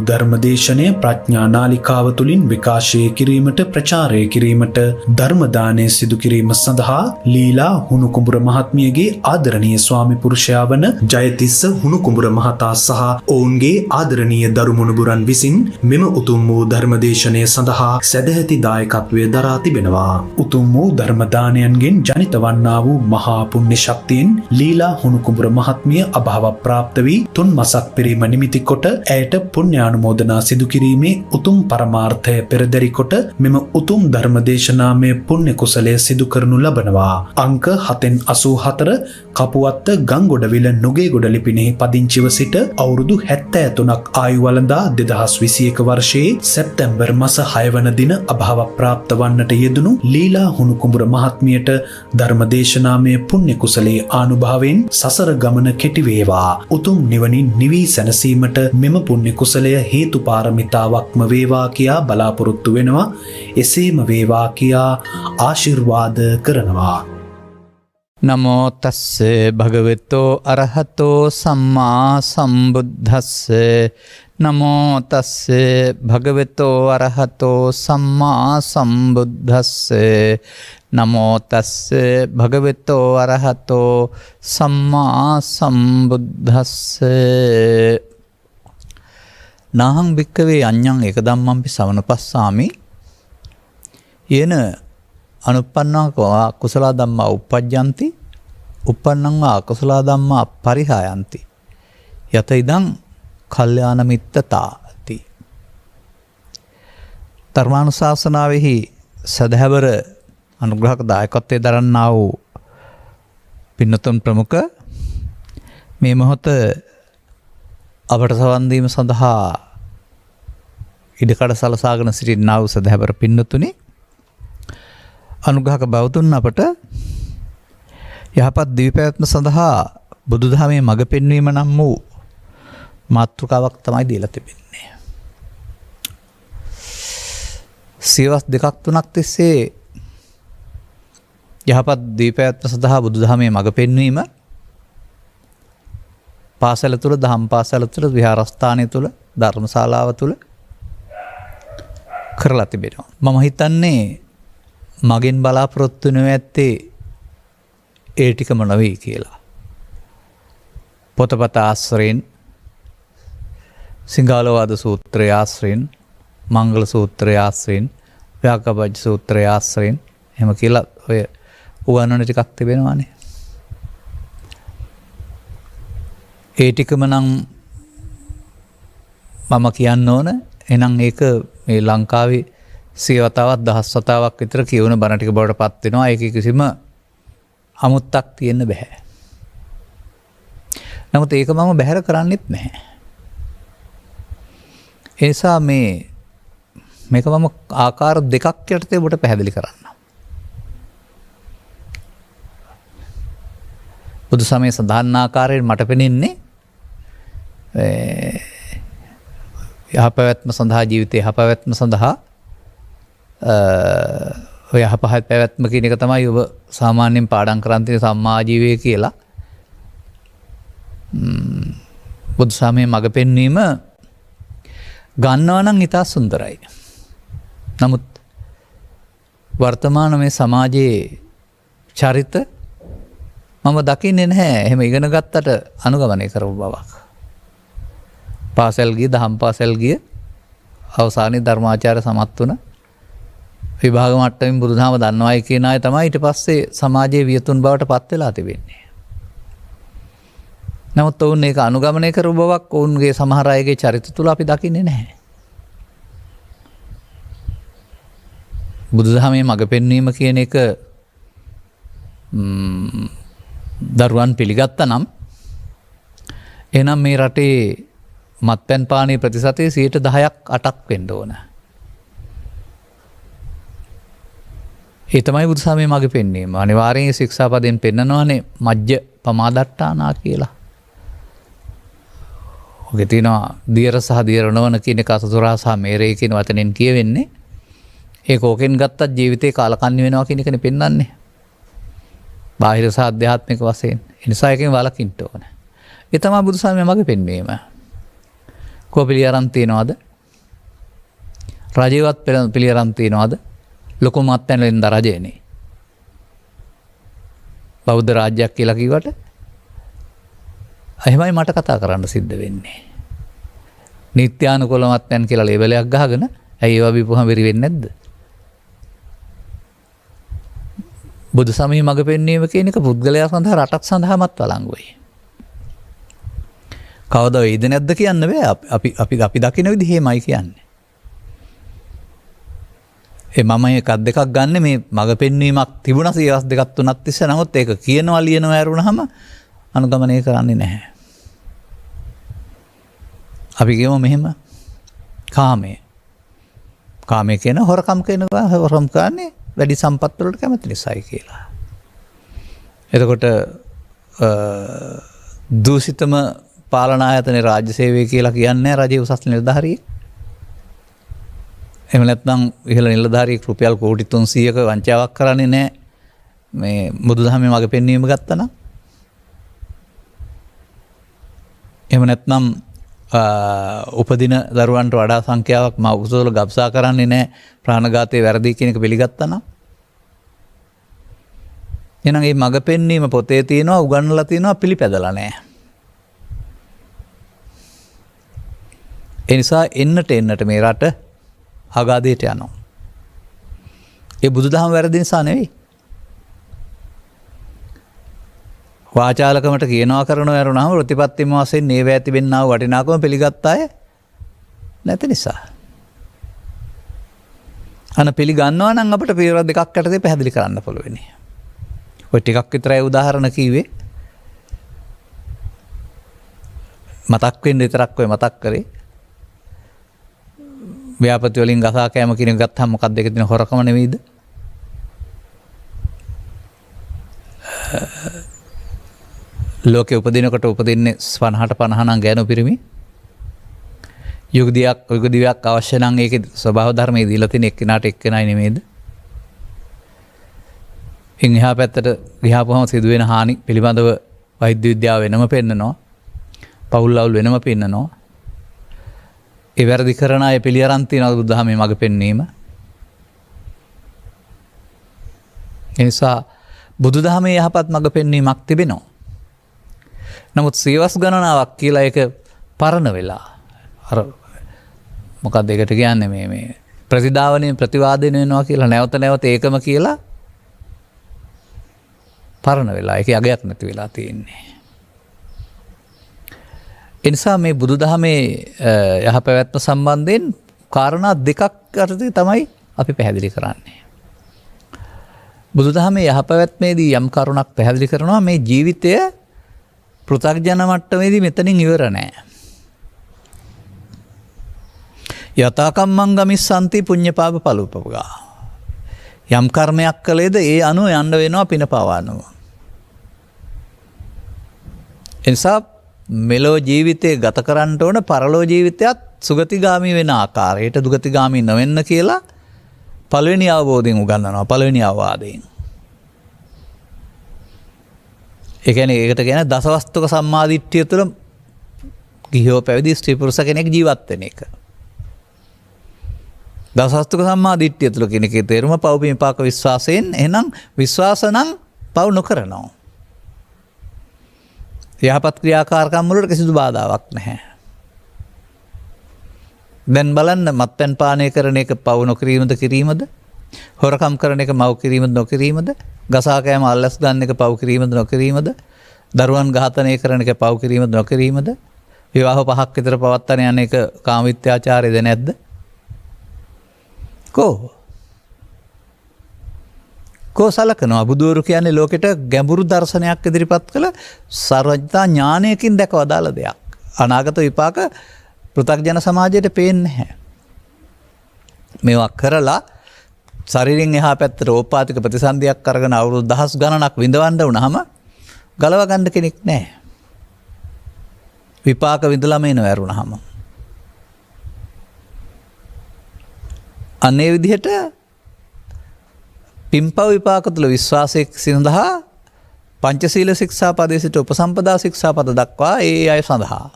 ධර්මදේශනය ප්‍රඥා නාලිකාව තුළින් විකාශය කිරීමට ප්‍රචාරය කිරීමට ධර්මදානය සිදු කිරීම සඳහා ලීලා හුණුකුඹුර මහත්මියගේ ආදරණීය ස්වාමි පුරුෂයා වන ජයතිස්ස හුණුකුඹුර මහතා සහ ඔවුන්ගේ ආදරණීය දරු මුණුබුරන් විසින් මෙම උතුම් වූ ධර්මදේශනය සඳහා සැදැහැති දායකත්වය දරා තිබෙනවා. උතුම් වූ ධර්මදානයන්ගෙන් ජනිත වන්නා වූ මහා පුණ්‍ය ශක්තියෙන් ලීලා හුණුකුඹුර මහත්මිය අභාව ප්‍රාප්ත වී 3 මසක් පිරීම නිමිති කොට ඇයට පුණ්‍යානුමෝදනා සිදු කිරීමේ උතුම් පරමාර්ථය පෙරදරි කොට මෙම උතුම් ධර්මදේශනාමය පුණ්‍ය කුසලය සිදු කරනු ලබනවා. අංක 7-84 කපුවත්ත ගංගොඩවිල නුගේගොඩ ලිපිනෙහි පදිංචිව සිට අවුරුදු 73ක් ආයු වළඳා 2021 වර්ෂයේ සැප්තැම්බර් මාස 6 වන දින අභාව ප්‍රාප්ත වන්නට යෙදුණු ලීලා හුණුකුඹුර මහත්මියට ධර්මදේශනාමය පුණ්‍ය කුසලයේ ආනුභාවයෙන් සසර ගමන කෙටි වේවා. උතුම් නිවනින් නිවී සැනසීමට මෙම පුණ්‍ය කුසලය හේතු පාරමිතාවක්ම වේවා කියා බලාපොරොත්තු වෙනවා. එසේම වේවා කියා ආශිර්වාද කරනවා. නමෝ තස්සේ භගවතෝ අරහතෝ සම්මා සම්බුද්දස්සේ නමෝ තස්සේ භගවතෝ අරහතෝ සම්මා සම්බුද්දස්සේ නමෝ තස්සේ භගවතෝ අරහතෝ සම්මා සම්බුද්දස්සේ නාහං භික්ඛවේ අඤ්ඤං ඒක ධම්මං පි සවනපස්සාමි යේන අනුප්පන්නං කුසල ධම්මා උප්පජ්ජಂತಿ උප්පන්නං අකුසල ධම්මා පරිහායಂತಿ යත ඉදං කල්යාණ මිත්තතාති. ධර්මානුශාසනාවෙහි සදහැවර අනුග්‍රහක දායකත්වයේ දරන්නා වූ පින්නතුන් ප්‍රමුඛ මේ මොහොත අපට සවන් දීම සඳහා ඉඩකඩ සලසාගෙන සිටිනා වූ සදහැවර පින්නතුනි අනුග්‍රහක බෞතුන් අපට යහපත් දිවිපැවැත්ම සඳහා බුදුදහමේ මඟ පෙන්වීම නම් වූ මාතෘකාවක් තමයි දීලා තිබෙන්නේ. සියවස් 2-3ක් තිස්සේ යහපත් දිවිපැවැත්ම සඳහා බුදුදහමේ මඟ පෙන්වීම පාසල තුල, දහම් පාසල තුල, විහාරස්ථානය තුල, ධර්මශාලාව තුල කරලා තිබෙනවා. මම හිතන්නේ මගෙන් බලාපොරොත්තු නොවැත්තේ ඒ ටිකම නොවේ කියලා. පොතපත ආශ්‍රයෙන්, සිංහලවාද සූත්‍රය ආශ්‍රයෙන්, මංගල සූත්‍රය ආශ්‍රයෙන්, ව්‍යාකපජ්ජ සූත්‍රය ආශ්‍රයෙන් එහෙම කියලා ඔය උගන්වන ටිකක් තිබෙනවානේ. ඒ ටිකම නම් මම කියන්න ඕන. එහෙනම් ඒක මේ ලංකාවේ 100 වතාවක් 1000 වතාවක් විතර කියවන බණ ටික බවට පත් වෙනවා. ඒකේ කිසිම අමුත්තක් තියෙන්න බෑ. නමුත් ඒක මම බැහැර කරන්නෙත් නැහැ. ඒ නිසා මේක මම ආකාර දෙකක් යටතේ ඔබට පැහැදිලි කරන්න. බුදු සමයේ සඳහන් ආකාරයෙන් මට පෙනෙන්නේ යහපැවැත්ම සඳහා, ජීවිතයේ යහපැවැත්ම සඳහා ඔය යහපත් පැවැත්ම කියන එක තමයි ඔබ සාමාන්‍යයෙන් පාඩම් කරන් තියෙන සම්මා ජීවය කියලා. බුදු සමයේ මඟ පෙන්වීම ගන්නවා නම් ඉතා සුන්දරයි. නමුත් වර්තමාන මේ සමාජයේ චරිත මම දකින්නේ නැහැ. එහෙම ඉගෙන ගත්තට අනුගමනය කරපු බවක්. පාසල් ගිය, දහම් පාසල් ගිය, අවසානයේ ධර්මාචාර්ය සමත් වුණ, විභාග මට්ටමින් බුදුදහම දන්නවයි කියන අය තමයි ඊට පස්සේ සමාජයේ වියතුන් බවට පත් වෙලා තිබෙන්නේ. නමුත් ඔවුන් ඒක අනුගමනය කරපු බවක් ඔවුන්ගේ සමහර අයගේ චරිත තුල අපි දකින්නේ නැහැ. බුදුදහමේ මඟ පෙන්වීම කියන එක දරුවන් පිළිගත්තා නම් එහෙනම් මේ රටේ මත්පැන් පානයේ ප්‍රතිශතය 10%ක් 8ක් වෙන්න ඕන. ඒ තමයි බුදුසමයේ මඟ පෙන්වීම. අනිවාර්යෙන් ශික්ෂාපදයෙන් පෙන්නනවානේ මජ්ජ පමාදට්ටානා කියලා. ඔගේ තියෙනවා දියර සහ දියර නොවන කියන එක අසතුරා සහ මේරේ කියන වචනෙන් කියවෙන්නේ. ඒක ඕකෙන් ගත්තත් ජීවිතේ කාලකන්ණි වෙනවා කියන එකනේ පෙන්වන්නේ. බාහිර සහ අධ්‍යාත්මික වශයෙන්. ඒ නිසා එකෙන් වළකින්න ඕන. ඒ තමයි බුදුසමයේ මඟ පෙන්වීම. කෝ පිළිඅරන් තියනවාද? රජයවත් පිළිඅරන් තියනවාද? ලොකු මත්යන් වෙනද රජයනේ. බෞද්ධ රාජ්‍යයක් කියලා කිව්වට එහෙමයි මට කතා කරන්න සිද්ධ වෙන්නේ. නිත්‍යානුකූල මත්යන් කියලා ලේබලයක් ගහගෙන ඇයි ඒවා බිපුවම වෙරි වෙන්නේ නැද්ද? බුදු සමයේ මඟ පෙන්වීම කියන එක පුද්ගලයා සඳහා රටක් සඳහාමත් වළංගුයි. කවදා වෙයිද නැද්ද කියන්න බෑ. අපි දකින විදිහේමයි කියන්නේ. මම එකක් දෙකක් ගන්න මේ මඟ පෙන්වීමක් තිබුණා සියවස් දෙකක් තුනක් තිස්සේ. නමුත් ඒක කියනවා ලියනවා ඇරුණාම අනුගමනය කරන්නේ නැහැ. අපි කියමු මෙහෙම කාමය කියන හොරකම් කරනවා. හොරකම් කරන්නේ වැඩි සම්පත් වලට කැමති නිසායි කියලා. එතකොට දූෂිතම පාලන ආයතනයේ රාජ්‍ය සේවය කියලා කියන්නේ රජයේ උසස් නිලධාරියෙක්. එහෙම නැත්නම් ඉහළ නිලධාරියෙක් රුපියල් කෝටි 300ක වංචාවක් කරන්නේ නැහැ. මේ බුදුදහමේ මඟ පෙන්වීම ගත්තා නම්. එහෙම නැත්නම් උපදින දරුවන්ට වඩා සංඛ්‍යාවක් මව කුසල ගබ්සා කරන්නේ නැහැ. ප්‍රාණඝාතයේ වැරදි කියන එක පිළිගත්තා නම්. එහෙනම් මේ මඟ පෙන්වීම පොතේ තියෙනවා, උගන්වලා තියෙනවා, පිළිපැදලා නැහැ. ඒ නිසා එන්නට මේ රට අගාධයට යනවා. ඒ බුදුදහම වැරදි නිසා නෙවෙයි. වාචාලකමට කියනවා කරනවා ඇරුණාම ප්‍රතිපත්තිම වශයෙන් නේව ඇතිවෙන්නා වූ වටිනාකම පිළිගත් අය නැති නිසා. පිළිගන්නවා නම් අපිට පියවර දෙකක් යටතේ පැහැදිලි කරන්න පුළුවන්. ඔය ටිකක් විතරයි උදාහරණ කිව්වේ. මතක් වෙන්න විතරක් ඔය මතක් කරේ. ව්‍යාපති වලින් ගසා කෑම කියන එක ගත්තාම මොකක්ද ඒක දින හොරකම නෙවෙයිද? ලෝකෙ උපදිනකොට උපදින්නේ 50 නම් ගෑනු පිරිමි. යුගදියක් අවශ්‍ය නම් ඒකේ ස්වභාව ධර්මයේ දීලා තියෙන එක්කෙනාට එක්කෙනයි නෙමෙයිද? ඉන් එහා පැත්තට ගියාපුවම සිදුවෙන හානි පිළිබඳව වෛද්‍ය විද්‍යාව වෙනම පෙන්නනවා. පවුල් අවුල් වෙනම පෙන්නනවා. ඒ වැරදි කරන අය පිළිඅරන් තියනවා බුදුදහමේ මඟ පෙන්වීම. ඒ නිසා බුදුදහමේ යහපත් මඟ පෙන්වීමක් තිබෙනවා. නමුත් සියවස් ගණනාවක් කියලා ඒක පරණ වෙලා. අර මොකක්ද ඒකට කියන්නේ මේ ප්‍රතිදාවනයේ ප්‍රතිවාදනය වෙනවා කියලා නැවත ඒකම කියලා පරණ වෙලා. ඒකේ අගයක් නැති වෙලා තියෙන්නේ. ඒ නිසා මේ බුදුදහමේ යහපැවැත්ම සම්බන්ධයෙන් කාරණා දෙකක් අතරේ තමයි අපි පැහැදිලි කරන්නේ. බුදුදහමේ යහපැවැත්මේදී යම් කරුණක් පැහැදිලි කරනවා මේ ජීවිතය පෘථග්ජන මට්ටමේදී මෙතනින් ඉවර නෑ. යථාකම්මං ගමිස්සන්ති පුඤ්ඤපාප පලූපකා. යම් කර්මයක් කළේද ඒ අනුව යන්න වෙනවා පින පවනවා. එනිසා මෙලෝ ජීවිතය ගත කරන්න ඕන පරලෝ ජීවිතයත් සුගතිගාමී වෙන ආකාරයට දුගතිගාමී නොවෙන්න කියලා පළවෙනි අවබෝධයෙන් උගන්වනවා. පළවෙනි අවවාදයෙන්. ඒ කියන්නේ ඒකට කියන දසවස්තුක සම්මාදිට්ඨිය තුළ ගිහියෝ පැවිදි ස්ත්‍රී පුරුෂ කෙනෙක් ජීවත් වෙන එක. දසවස්තුක සම්මාදිට්ඨිය තුළ කියන එකේ තේරුම පව් විපාක විශ්වාසයෙන් එහෙනම් විශ්වාස නම් පව් නොකරනවා. යහපත් ක්‍රියාකාරකම් වලට කිසිදු බාධාවක් නැහැ. දැන් බලන්න මත්පැන් පානය කරන එක පව් නොකිරීමද කිරීමද? හොරකම් කරන එක මව් කිරීමද නොකිරීමද? ගසා කෑම අල්ලස් ගන්න එක පව් කිරීමද නොකිරීමද? දරුවන් ඝාතනය කරන එක පව් කිරීමද නොකිරීමද? විවාහ 5ක් විතර පවත්තන යන එක කාම විත්‍යාචාරයද නැද්ද? කෝ සලකනවා බුදුවරු කියන්නේ ලෝකෙට ගැඹුරු දර්ශනයක් ඉදිරිපත් කළ සර්වඥතා ඥානයකින් දැකව දාල දෙයක්. අනාගත විපාක පෘථග්ජන සමාජයට පේන්නේ නැහැ. මේවා කරලා ශරීරයෙන් එහා පැත්තට ඕපාතික ප්‍රතිසන්දියක් අරගෙන අවුරුදු දහස් ගණනක් විඳවන්න වුණාම ගලව ගන්න කෙනෙක් නැහැ. විපාක විඳලාම එන වැරුණාම. අනේ විදිහට පින්පව් විපාක තුළ විශ්වාසය සඳහා පංචශීල ශික්ෂාපදයේ සිට උපසම්පදා ශික්ෂාපද දක්වා ඒ අය සඳහා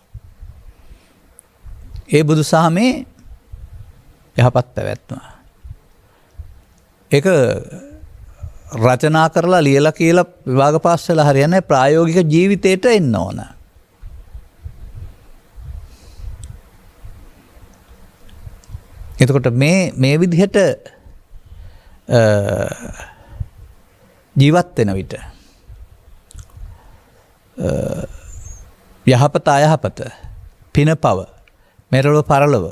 ඒ බුදුසහමේ යහපත් පැවැත්ම. ඒක රචනා කරලා ලියලා කියලා විභාග පාස් වෙලා හරියන්නේ ප්‍රායෝගික ජීවිතයට එන්න ඕන. එතකොට මේ විදිහට ජීවත් වෙන විට යහපත අයහපත පින පව මෙරළොව පරලොව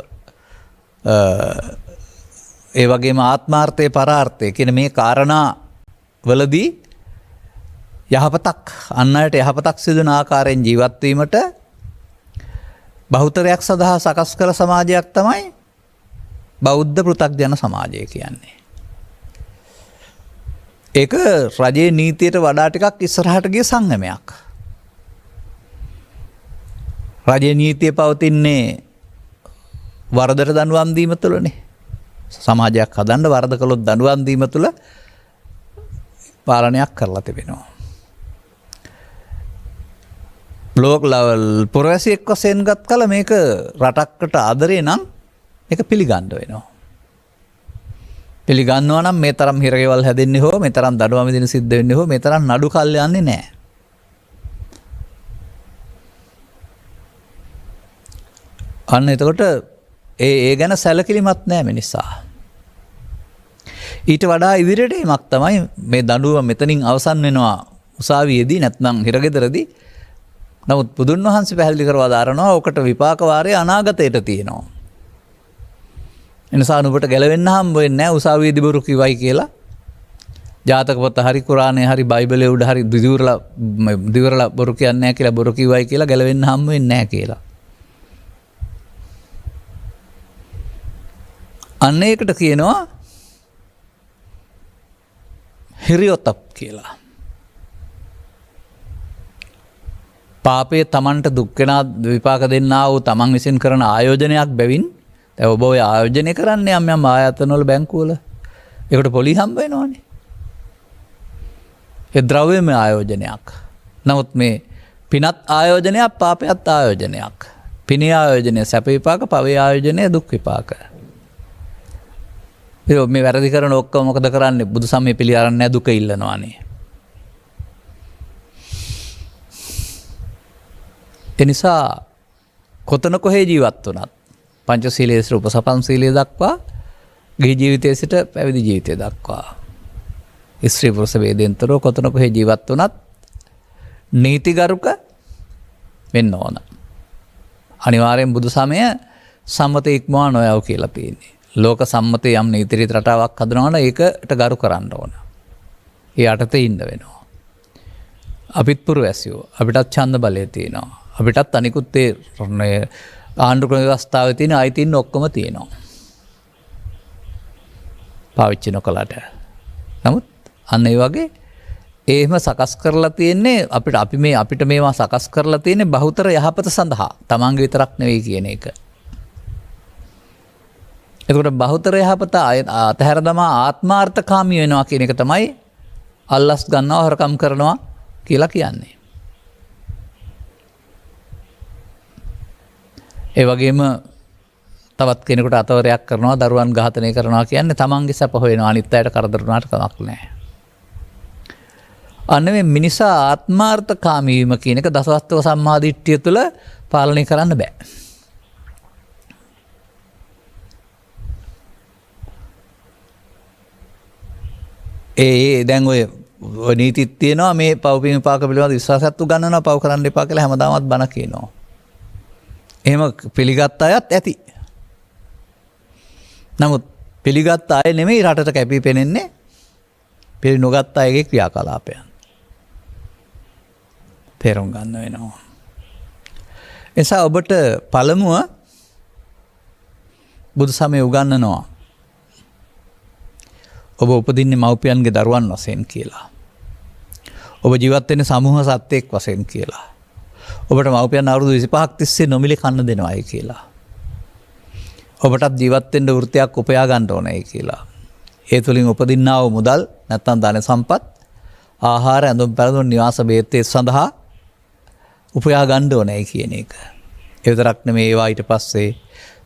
ඒ වගේම ආත්මාර්ථය පරාර්ථය කියන මේ කාරණා වලදී යහපතක් අන් අයට යහපතක් සිදුවන ආකාරයෙන් ජීවත් වීමට බහුතරයක් සඳහා සකස් කළ සමාජයක් තමයි බෞද්ධ පෘථග්ජන සමාජය කියන්නේ. ඒක රජයේ නීතියට වඩා ටිකක් ඉස්සරහට ගිය සංගමයක්. රජයේ නීතිය පවතින්නේ වරදට දඬුවම් දීම තුළනේ. සමාජයක් හදන්න වරද කළොත් දඬුවම් දීම තුළ පාලනයක් කරලා තිබෙනවා. බ්ලොක් ලෙවල් පුරවැසියෙක් වශයෙන් ගත් කල මේක රටකට ආදරේ නම් ඒක පිළිගන්න වෙනවා. පිළිගන්නවා නම් මේ තරම් හිරගෙවල් හැදෙන්නේ හෝ මේ තරම් දඬුවම් දෙන්න සිද්ධ වෙන්නේ හෝ මේ තරම් නඩු කල් යන්නේ නැහැ. අන්න එතකොට ඒ ගැන සැලකිලිමත් නැහැ මිනිසා. ඊට වඩා ඉදිරියට එීමක් තමයි මේ දඬුවම මෙතනින් අවසන් වෙනවා උසාවියේදී නැත්නම් හිරගෙදරදී. නමුත් බුදුන් වහන්සේ පැහැදිලි කරවා දාරනවා ඔකට විපාක වාරය අනාගතයට තියෙනවා. එනිසා නුඹට ගැලවෙන්න හම්බ වෙන්නේ නැහැ උසාවියේදී බොරු කිව්වයි කියලා. ජාතක පොත හරි කුරානයේ හරි බයිබලයේ උඩ හරි දිවරලා බොරු කියන්නේ නැහැ කියලා බොරු කිව්වයි කියලා ගැලවෙන්න හම්බ වෙන්නේ නැහැ කියලා. අන්න ඒකට කියනවා හිරියොතප් කියලා. පාපයේ තමන්ට දුක් වෙනා විපාක දෙන්නා වූ තමන් විසින් කරන ආයෝජනයක් බැවින් දැන් ඔබ ඔය ආයෝජනය කරන්නේ යම් ආයතනවල බැංකුවල. ඒකට පොලි හම්බ වෙනවනේ. ඒ ද්‍රව්‍යමය ආයෝජනයක්. නමුත් මේ පිනත් ආයෝජනයක් පාපයත් ආයෝජනයක්. පිනේ ආයෝජනය සැප විපාක, පවේ ආයෝජනය දුක් විපාක. මේ වැරදි කරන ඔක්කොම මොකද කරන්නේ? බුදු සමය පිළි අරන් නැහැ දුක ඉල්ලනවානේ. එනිසා කොතන කොහේ ජීවත් වුණත් පංචශීලයේ සිට උපසපන් සීලය දක්වා ගිහි ජීවිතයේ සිට පැවිදි ජීවිතය දක්වා ස්ත්‍රී පුරුෂ වේදෙන්තරෝ කොතන කොහේ ජීවත් වුණත් නීතිගරුක වෙන්න ඕන. අනිවාර්යෙන් බුදු සමය සම්මත ඉක්මවා නොයව කියලා තියෙන්නේ. ලෝක සම්මතයේ යම් නීති රීති රටාවක් හදනවා නම් ඒකට ගරු කරන්න ඕන. ඒ යටතේ ඉන්න වෙනවා. අපිත් පුරවැසියෝ අපිටත් ඡන්ද බලය තියෙනවා. අපිටත් අනිකුත් ඒ ආණ්ඩු ක්‍රම ව්‍යවස්ථාවේ තියෙන අයිතීන් ඔක්කොම තියෙනවා. පාවිච්චි නොකලට. නමුත් අන්න ඒ වගේ එහෙම සකස් කරලා තියෙන්නේ අපිට මේවා සකස් කරලා තියෙන්නේ බහුතර යහපත සඳහා. තමන්ගේ විතරක් නෙවෙයි කියන එක. එතකොට බහුතර යහපත අතහැර දමා ආත්මාර්ථකාමී වෙනවා කියන එක තමයි අල්ලස් ගන්නවා හොරකම් කරනවා කියලා කියන්නේ. ඒ වගේම තවත් කෙනෙකුට අතවරයක් කරනවා දරුවන් ඝාතනය කරනවා කියන්නේ තමන්ගේ සැප හොයනවා අනිත් අයට කරදර වුණාට කමක් නැහැ. අන්න මේ මිනිසා ආත්මාර්ථකාමී වීම කියන එක දසවස්තක සම්මාදිට්ඨිය තුළ පාලනය කරන්න බෑ. දැන් ඔය නීතිත් තියෙනවා මේ පව්පින් විපාක පිළිබඳ විශ්වාසයක් උගන්වනවා පව් කරන්න එපා කියලා හැමදාමත් බණ කියනවා. එහෙම පිළිගත් අයත් ඇති. නමුත් පිළිගත් අය නෙමෙයි රටට කැපී පෙනෙන්නේ පිළි නොගත් අයගේ ක්‍රියාකලාපයන්. තේරුම් ගන්න වෙනවා. එසා ඔබට පළමුව බුදු සමය උගන්වනවා ඔබ උපදින්නේ මව්පියන්ගේ දරුවන් වශයෙන් කියලා. ඔබ ජීවත් වෙන්නේ සමූහ සත්ත්වයක් වශයෙන් කියලා. ඔබට මව්පියන් අවුරුදු 25ක් තිස්සේ නොමිලේ කන්න දෙනවායි කියලා. ඔබටත් ජීවත් වෙන්න වෘත්තියක් උපයා ගන්න ඕනයි කියලා. ඒ තුලින් උපදින්නා වූ මුදල් නැත්නම් ධන සම්පත් ආහාර ඇඳුම් පැළඳුම් නිවාස බේතේ සඳහා උපයා ගන්න ඕනයි කියන එක. එවිතරක් නෙමෙයි ඒවා ඊට පස්සේ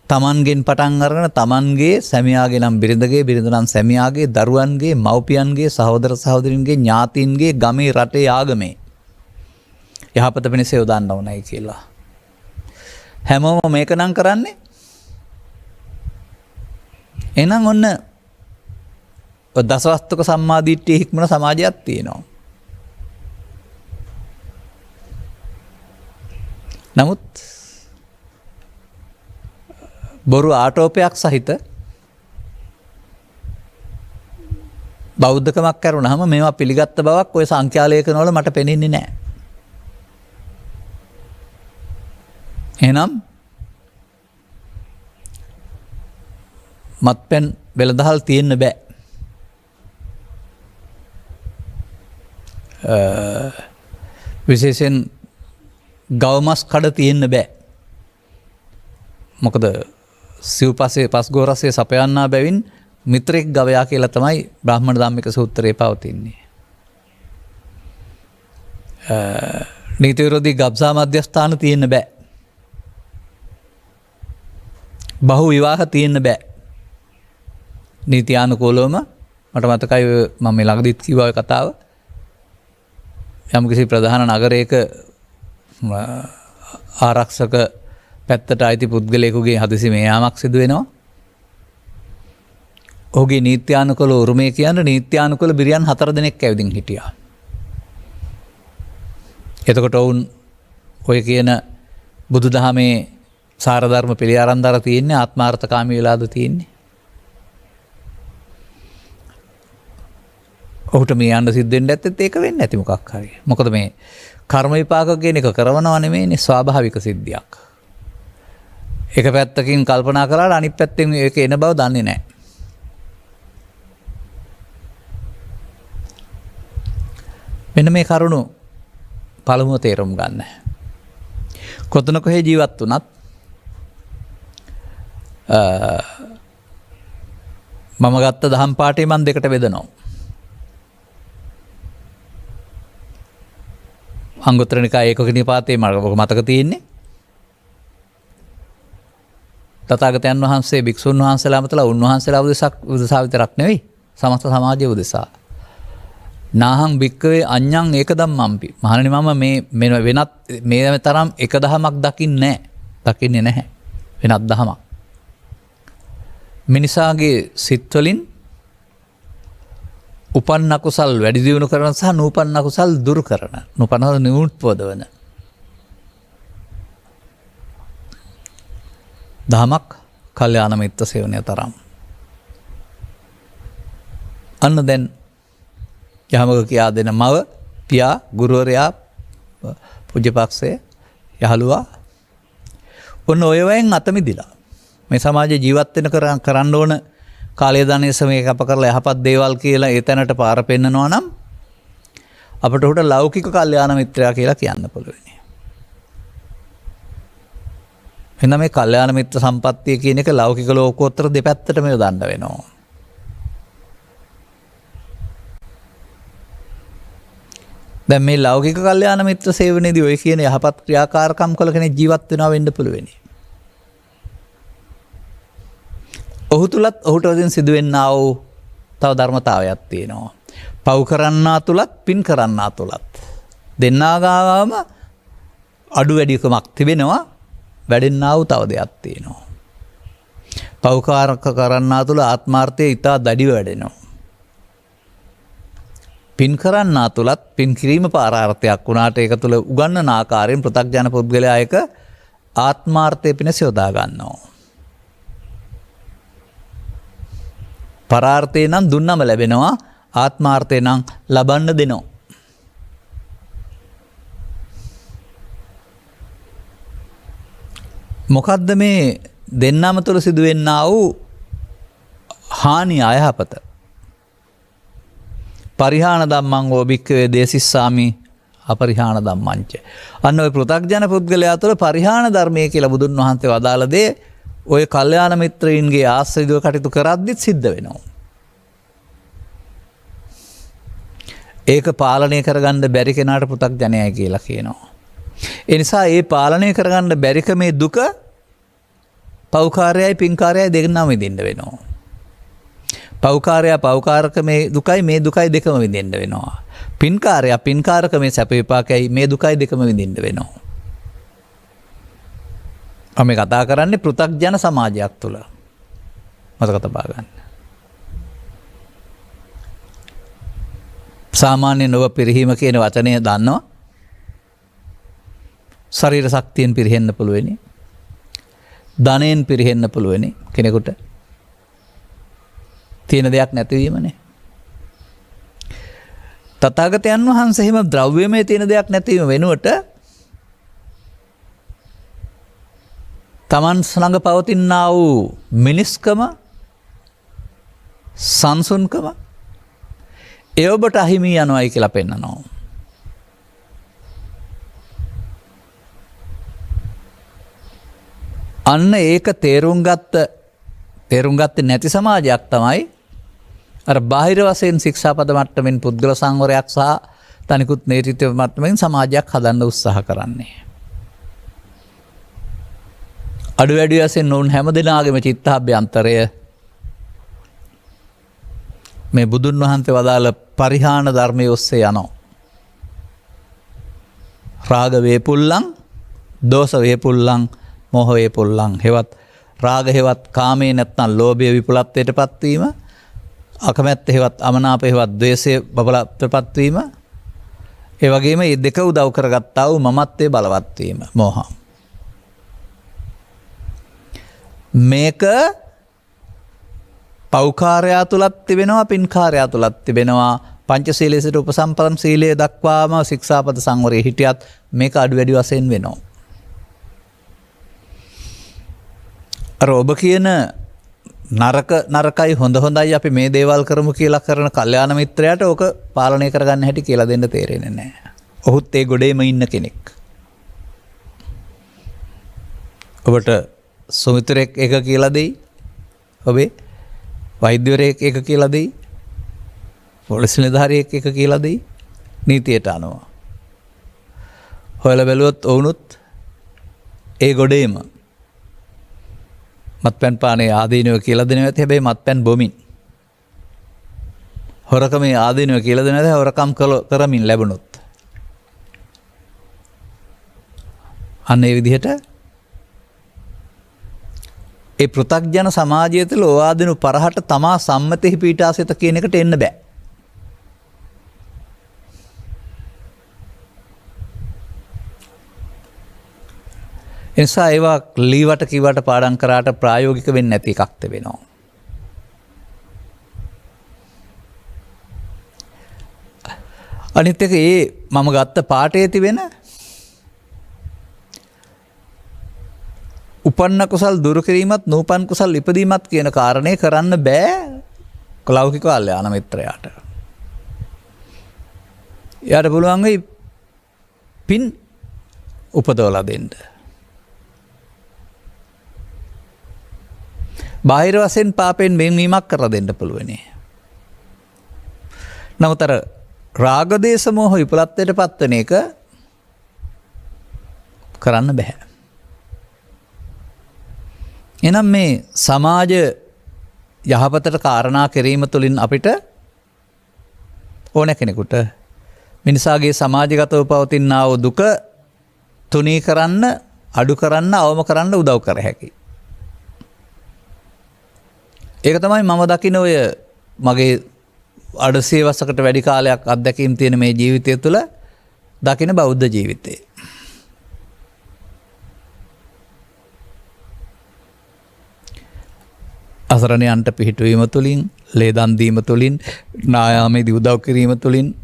තමන්ගෙන් පටන් අරගෙන තමන්ගේ සැමියාගේ නම් බිරිඳගේ බිරිඳ නම් සැමියාගේ දරුවන්ගේ මව්පියන්ගේ සහෝදර සහෝදරින්ගේ ඥාතීන්ගේ ගමේ රටේ ආගමේ යහපත පිණිස යොදන්න ඕනයි කියලා. හැමෝම මේක නම් කරන්නේ. එහෙනම් ඔන්න දසවස්තුක සම්මාදිට්ඨිය හික්මන සමාජයක් තියෙනවා. නමුත් බොරු ආටෝපයක් සහිත බෞද්ධකමක් කරුණාම මේවා පිළිගත්ත බවක් ඔය සංඛ්‍යාලේඛනවල මට පෙනෙන්නේ නැහැ. එහෙනම් මත්පැන් වෙළඳහල් තියෙන්න බෑ. විශේෂයෙන් ගවමස් කඩ තියෙන්න බෑ. මොකද සිව්පසේ පස්ගෝරසේ සපයන්නා බැවින් මිත්‍රෙක් ගවයා කියලා තමයි බ්‍රාහ්මණ ධම්මික සූත්‍රයේ පවතින්නේ. නීති විරෝධී ගබ්සා මධ්‍යස්ථාන තියෙන්න බෑ. බහු විවාහ තියෙන්න බෑ. නීතියානුකූලවම මට මතකයි මම මේ ළඟදිත් කිව්වා ඔය කතාව. යම්කිසි ප්‍රධාන නගරයක ආරක්ෂක පැත්තට අයිති පුද්ගලයෙකුගේ හදිසි මේ යාමක් සිදු වෙනවා. ඔහුගේ නීත්‍යානුකූල උරුමය කියන්නේ නීත්‍යානුකූල බිරියන් 4 දෙනෙක් ඇවිදින් හිටියා. එතකොට ඔවුන් ඔය කියන බුදුදහමේ සාරධර්ම පිළි ආරම්භ දර තියෙන්නේ ආත්මාර්ථකාමී වෙලාද තියෙන්නේ. ඔහුට මේ යන්න සිද්ධ වෙන්න ඇත්තත් ඒක වෙන්නේ නැති මොකක් හරි. මොකද මේ කර්ම විපාක කියන එක කරවනවා නෙමෙයිනේ ස්වාභාවික සිද්ධියක්. එක පැත්තකින් කල්පනා කරලා අනිත් පැත්තෙන් ඒක එන බව දන්නේ නැහැ. මෙන්න මේ කරුණු පළමුව තේරුම් ගන්න. කොතන කොහේ ජීවත් වුණත් මම ගත්ත දහම් පාඨය මම දෙකට බෙදනවා. අංගුත්තර නිකායේ ඒකක නිපාතේ මතක තියෙන්නේ. තථාගතයන් වහන්සේ භික්ෂුන් වහන්සේලා මතලා උන්වහන්සේලා උදෙසා විතරක් නෙවෙයි සමස්ත සමාජය උදෙසා. නාහං භික්කවේ අඤ්ඤං ඒක ධම්මම්පි. මහණනි මම මේ වෙනත් මේ තරම් එක දහමක් දකින්නේ නැහැ. වෙනත් දහමක්. මිනිසාගේ සිත්වලින් උපන්න කුසල් වැඩි දියුණු කරන සහ නූපන්න කුසල් දුරු කරන නූපන්නව නිවුත්පදවන දහමක් කල්යාණ මිත්‍ර සේවනය තරම්. අන්න දැන් යහමග කියා දෙන මව පියා ගුරුවරයා පූජ්‍යපක්ෂය යහළුවා ඔන්න ඔය වයින් අත මිදිලා මේ සමාජයේ ජීවත් වෙන කරන්න ඕන කාලය ධනෙ සමය කැප කරලා යහපත් දේවල් කියලා ඒ තැනට පාර පෙන්නනවා නම් අපට උට ලෞකික කල්යාණ මිත්‍රයා කියලා කියන්න පුළුවන්. එහෙනම් මේ කල්යාණ මිත්‍ර සම්පත්තිය කියන එක ලෞකික ලෝකෝත්තර දෙපැත්තටම යොදන්න වෙනවා. දැන් මේ ලෞකික කල්යාණ මිත්‍ර සේවනයේදී ඔය කියන යහපත් ක්‍රියාකාරකම් කළ කෙනෙක් ජීවත් වෙනවා වෙන්න පුළුවන්. ඔහු තුලත් ඔහුට වදින් සිදුවෙන්නා වූ තව ධර්මතාවයක් තියෙනවා. පව් කරන්නා තුලත් පින් කරන්නා තුලත් දෙන්නා ගාවම අඩු වැඩිකමක් තිබෙනවා. වැඩෙන්නා වූ තව දෙයක් තියෙනවා. පව්කාරක කරන්නා තුල ආත්මාර්ථය ඊටා දැඩිව වැඩෙනවා. පින් කරන්නා තුලත් පින් කිරීම පාරාර්ථයක් වුණාට ඒක තුල උගන්නන ආකාරයෙන් පෘථග්ජන පුද්ගලයා එක ආත්මාර්ථය පිණිස යොදා ගන්නවා. පරාර්ථේ නම් දුන්නම ලැබෙනවා ආත්මාර්ථේ නම් ලබන්න දෙනවා. මොකද්ද මේ දෙන්නම තුල සිදුවෙන්නා වූ හානිය අයහපත? පරිහාන ධම්මං ඕ භික්ඛවේ දේසිස්සාමි අපරිහාන ධම්මංච. අන්න ඔය පෘථග්ජන පුද්ගලයා තුළ පරිහාන ධර්මයේ කියලා බුදුන් වහන්සේ වදාළ දේ ඔය කල්යාණ මිත්‍රයින්ගේ ආශ්‍රයව කටයුතු කරද්දිත් සිද්ධ වෙනවා. ඒක පාලනය කරගන්න බැරි කෙනාට පෘථග්ජනයයි කියලා කියනවා. ඒ නිසා ඒ පාලනය කරගන්න බැරිකමේ දුක පෞකාරයයි පින්කාරයයි දෙකම විඳින්න වෙනවා. පෞකාරයා පෞකාරකමේ දුකයි මේ දුකයි දෙකම විඳින්න වෙනවා. පින්කාරයා පින්කාරකමේ සැප විපාකයි මේ දුකයි දෙකම විඳින්න වෙනවා. අපි කතා කරන්නේ පෘථග්ජන සමාජයක් තුළ. මතක තබා ගන්න. සාමාන්‍ය නොව පිරිහීම කියන වචනය දන්නවා. ශරීර ශක්තියෙන් පිරිහෙන්න පුළුවනි. ධනයෙන් පිරිහෙන්න පුළුවනි කෙනෙකුට. තියෙන දෙයක් නැතිවීමනේ. තථාගතයන් වහන්සේ හිම ද්‍රව්‍යමය තියෙන දෙයක් නැතිවීම වෙනුවට තමන් ළඟ පවතිනා වූ මිනිස්කම සංසුන්කම ඒ ඔබට අහිමි යනවායි කියලා පෙන්නනවා. අන්න ඒක තේරුම් ගත්තේ නැති සමාජයක් තමයි අර බාහිර වශයෙන් ශික්ෂාපද මට්ටමින් පුද්ගල සංවරයක් සහ තනිකුත් නීතිත්ව මට්ටමින් සමාජයක් හදන්න උත්සාහ කරන්නේ. අඩු වැඩි වශයෙන් ඔවුන් හැම දෙනාගේම චිත්තාභ්‍යන්තරය මේ බුදුන් වහන්සේ වදාළ පරිහාන ධර්මයේ ඔස්සේ යනවා. රාග වේපුල්ලං, දෝෂ වේපුල්ලං, මෝහ වේපුල්ලං. හෙවත් රාග හෙවත් කාමයේ නැත්නම් ලෝභය විපුලත්වයට පත්වීම, අකමැත්ත හෙවත් අමනාප හෙවත් ද්වේෂය බබලත්වයට පත්වීම, ඒ වගේම මේ දෙක උදව් කරගත්තා වූ මමත්වයේ බලවත් වීම, මෝහ. මේක පෞකාරයා තුලත් තිබෙනවා, පින්කාරයා තුලත් තිබෙනවා. පංචශීලයේ සිට උපසම්පදන් සීලයේ දක්වාම ශික්ෂාපද සංවරයේ හිටියත් මේක අඩු වැඩි වශයෙන් වෙනවා. අර ඔබ කියන නරකයි හොඳ හොඳයි අපි මේ දේවල් කරමු කියලා කරන කල්යාණ මිත්‍රයාට ඕක පාලනය කරගන්න හැටි කියලා දෙන්න තේරෙන්නේ නැහැ. ඔහුත් ඒ ගොඩේම ඉන්න කෙනෙක්. ඔබට සුමිතුරෙක් එක කියලා දෙයි. ඔබේ වෛද්‍යවරයෙක් එක කියලා දෙයි. පොලිස් නිලධාරියෙක් එක කියලා දෙයි. නීතියට අනුව. හොයලා බැලුවොත් ඔවුනුත් ඒ ගොඩේම මත්පැන් පානේ ආදීනව කියලා දෙනවා. හැබැයි මත්පැන් බොමින්. හොරකමේ ආදීනව කියලා දෙනවා. හොරකම් කරමින් ලැබුණොත්. අන්න ඒ විදිහට ඒ පෘථග්ජන සමාජය තුළ ඕවාදිනු පරහට තමා සම්මතෙහි පීඨාසිත කියන එකට එන්න බෑ. එනිසා ඒවා ලීවට කිවට පාඩම් කරාට ප්‍රායෝගික වෙන්නේ නැති එකක් තිබෙනවා. අනිත් එක ඒ මම ගත්ත පාඩේ තිබෙන උපන්න කුසල් දුරු කිරීමත් නූපන් කුසල් ඉපදීමත් කියන කාරණේ කරන්න බෑ ලෞකික කල්යාණ මිත්‍රයාට. එයාට පුළුවන් වෙයි පින් උපදවලා දෙන්න. බාහිර වශයෙන් පාපෙන් වෙන්වීමක් කරලා දෙන්න පුළුවනේ. නමුත් අර රාග දේශ මොහ විපලත්වයට පත්වන එක කරන්න බෑ. එනම් මේ සමාජ යහපතට කාරණා කිරීම තුළින් අපිට ඕන කෙනෙකුට මිනිසාගේ සමාජගතව පවතිනා වූ දුක තුනී කරන්න, අඩු කරන්න, අවම කරන්න උදව් කර හැකියි. ඒක තමයි මම දකින ඔය මගේ 800 වසරකට වැඩි කාලයක් අත්දැකීම් තියෙන මේ ජීවිතය තුළ දකින බෞද්ධ ජීවිතය. අසරණයන්ට පිහිටවීම තුළින්, ලේ දන් දීම තුළින්, නායාමේදී උදව් කිරීම තුළින්,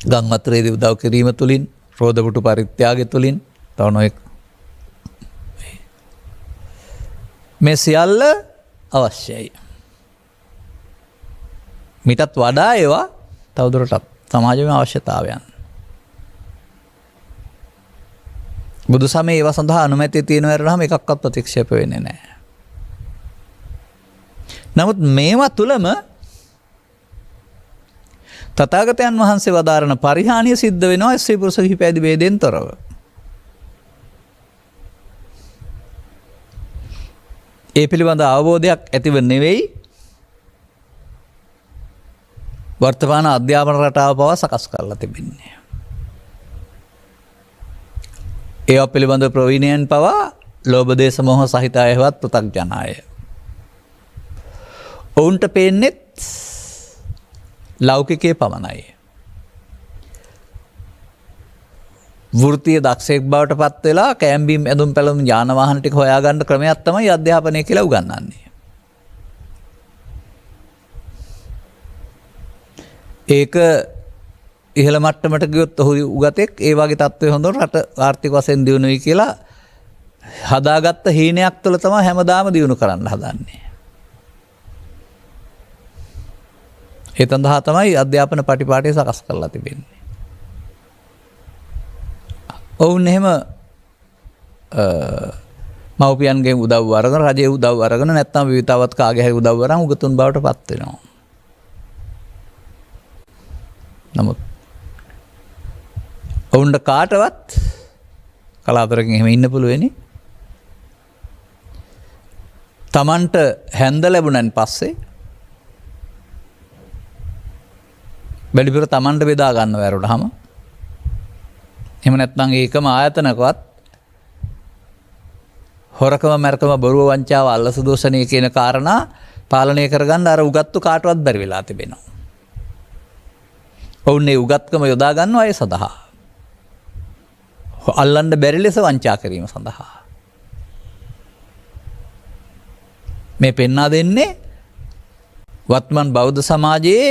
ගම් වතුරේදී උදව් කිරීම තුළින්, රෝදපුටු පරිත්‍යාගය තුළින් තව නොයෙක් මේ සියල්ල අවශ්‍යයි. මිටත් වඩා ඒවා තවදුරටත් සමාජයේ අවශ්‍යතාවයන්. බුදු සමයේ ඒවා සඳහා අනුමැතිය තියෙන වරනම එකක්වත් ප්‍රතික්ෂේප වෙන්නේ නැහැ. නමුත් මේවා තුලම තථාගතයන් වහන්සේ වදාරන පරිහානිය සිද්ධ වෙනවා ස්ත්‍රී පුරුෂ කිහිපැදි ભેදෙන් තොරව. ඒ පිළිබඳ අවබෝධයක් ඇතිව නෙවෙයි වර්තමාන අධ්‍යාපන රටාව පවා සකස් කරලා තිබෙන්නේ. ඒවා පිළිබඳ ප්‍රවීණයන් පවා ලෝභ දේශ මොහ සහිත අයවත් පෘථග්ජනය. ඔවුන්ට පේන්නේත් ලෞකිකයේ පමණයි. වෘත්තීය දක්ෂයෙක් බවට පත් වෙලා කෑම්බීම් ඇඳුම් පැළඳුම් යාන වාහන ටික හොයාගන්න ක්‍රමයක් තමයි අධ්‍යාපනය කියලා උගන්වන්නේ. ඒක ඉහළ මට්ටමට ගියොත් ඔහු උගතෙක් ඒ වගේ තත්ත්වය හොඳට රට ආර්ථික වශයෙන් දියුණුවයි කියලා හදාගත්ත හීනයක් තුළ තමයි හැමදාම දියුණු කරන්න හදන්නේ. ඒ සඳහා තමයි අධ්‍යාපන පටිපාටි සකස් කරලා තිබෙන්නේ. ඔවුන් එහෙම මව්පියන්ගෙන් උදව් අරගෙන රජයේ උදව් අරගෙන නැත්නම් විවිධවත් කාගේ හරි උදව් අරන් උගතුන් බවට පත් වෙනවා. නමුත් ඔවුන්ට කාටවත් කලාතුරකින් එහෙම ඉන්න පුළුවෙනි. තමන්ට හැන්ද ලැබුණන් පස්සේ වැඩිපුර තමන්ට බෙදා ගන්න වැරුණාම එහෙම නැත්නම් ඒකම ආයතනකවත් හොරකම මරකම බොරුව වංචාව අල්ලස දෝෂණය කියන කාරණා පාලනය කරගන්න අර උගත්තු කාටවත් බැරි වෙලා තිබෙනවා. ඔවුන් ඒ උගත්කම යොදා ගන්නවා ඒ සඳහා. අල්ලන්න බැරි ලෙස වංචා කිරීම සඳහා. මේ පෙන්වා දෙන්නේ වත්මන් බෞද්ධ සමාජයේ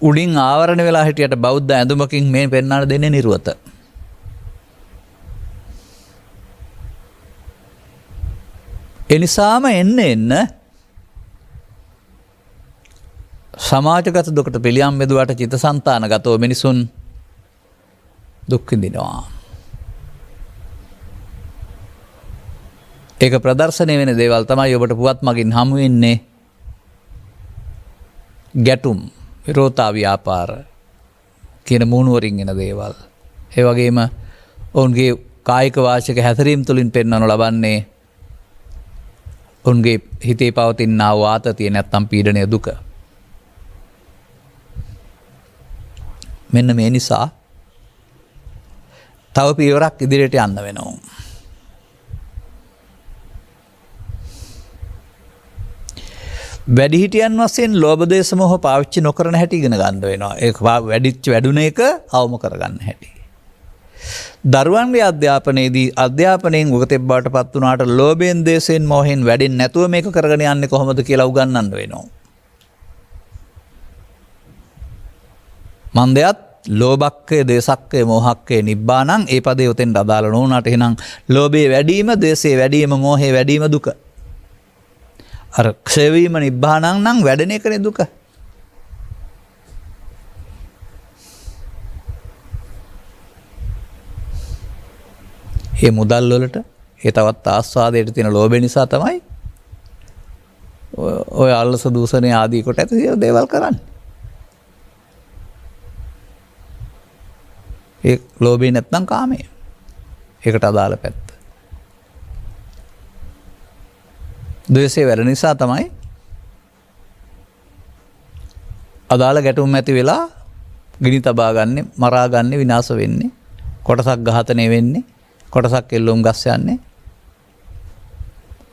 උඩින් ආවරණ වෙලා හිටියට බෞද්ධ ඇඳුමකින් මේ පෙන්වන්න දෙන්නේ නිර්වත. එනිසාම එන්න සමාජගත දුකට පිළියම් බෙදුවට චිත්තසංතානගතව මිනිසුන් දුක් විඳිනවා. ඒක ප්‍රදර්ශනය වෙන දේවල් තමයි ඔබට පුවත් මගින් හමු වෙන්නේ. ගැටුම්, විරෝධතා ව්‍යාපාර කියන මූණුවරින් එන දේවල්. ඒ වගේම ඔවුන්ගේ කායික වාචික හැසිරීම් තුළින් පෙන්වනු ලබන්නේ ඔවුන්ගේ හිතේ පවතිනා වූ ආතතිය නැත්නම් පීඩනය දුක. මෙන්න මේ නිසා තව පියවරක් ඉදිරියට යන්න වෙනවා. වැඩිහිටියන් වශයෙන් ලෝභ දේශ මොහ පාවිච්චි නොකරන හැටි ඉගෙන ගන්න වෙනවා. ඒක වැඩිච්ච වැඩුණ එක අවම කරගන්න හැටි. දරුවන්ගේ අධ්‍යාපනයේදී අධ්‍යාපනයෙන් උගතෙක් බවට පත් වුණාට ලෝභයෙන් දේශයෙන් මොහෙන් වැඩෙන්නේ නැතුව මේක කරගෙන යන්නේ කොහොමද කියලා උගන්වන්න වෙනවා. මන්දයත් ලෝභක්කය දේශක්කය මොහක්කය නිබ්බානං ඒ පදේ උතෙන් අදාළ නොවුනට එහෙනම් ලෝභයේ වැඩිම දේශයේ වැඩිම මොහේ වැඩිම දුක. අර ක්ෂය වීම නිබ්බානං නම් වැඩෙන එකනේ දුක. මේ මුදල් වලට ඒ තවත් ආස්වාදයට තියෙන ලෝභය නිසා තමයි ඔය අල්ලස දූෂණය ආදී කොට ඇති දේවල් කරන්නේ. ඒ ලෝභය නැත්නම් කාමය. ඒකට අදාළ පැත්ත. ද්වේෂය වැඩ නිසා තමයි අදාළ ගැටුම් ඇති වෙලා ගිනි තබා ගන්න, මරා ගන්න, විනාශ වෙන්නේ. කොටසක් ඝාතනය වෙන්නේ. කොටසක් එල්ලුම් ගස් යන්නේ.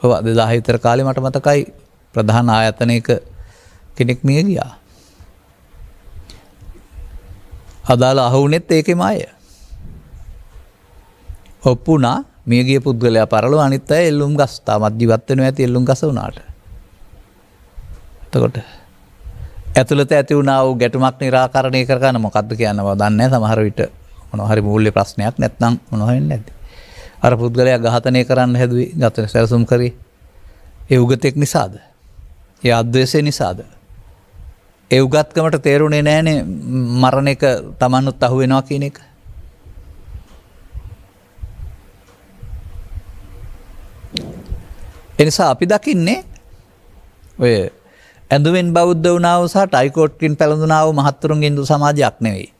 ඔව් 2000 විතර කාලේ මට මතකයි ප්‍රධාන ආයතනයක කෙනෙක් මිය ගියා. අදාළ අහුුණෙත් ඒකෙම අය. ඔප්පුනා මියගිය පුද්ගලයා පරලෝ අනිත් අය එල්ලුම් ගස් තාමත් ජීවත් වෙනවා ඇති එල්ලුම් ගස වුණාට. එතකොට ඇතුළත ඇති වුණා වූ ගැටුමක් निराකරණය කරගන්න මොකද්ද කියන්නව දන්නේ නැහැ. සමහර විට මොනවා හරි මූල්‍ය ප්‍රශ්නයක් නැත්නම් මොනවා වෙන්නේ නැද්ද? අර පුද්ගලයා ඝාතනය කරන්න හැදුවේ ගත සැලසුම් කරේ ඒ උගතෙක් නිසාද? ඒ අද්වේෂය නිසාද? ඒ උගත්කමට තේරුණේ නැහනේ මරණ එක Tamanut අහු වෙනවා කියන එක. එනිසා අපි දකින්නේ ඔය ඇඳුමෙන් බෞද්ධ වුණා වූ සහ ටයිකෝට්කින් පැළඳුණා වූ මහත්තුරුන්ගේ Hindu සමාජයක් නෙවෙයි.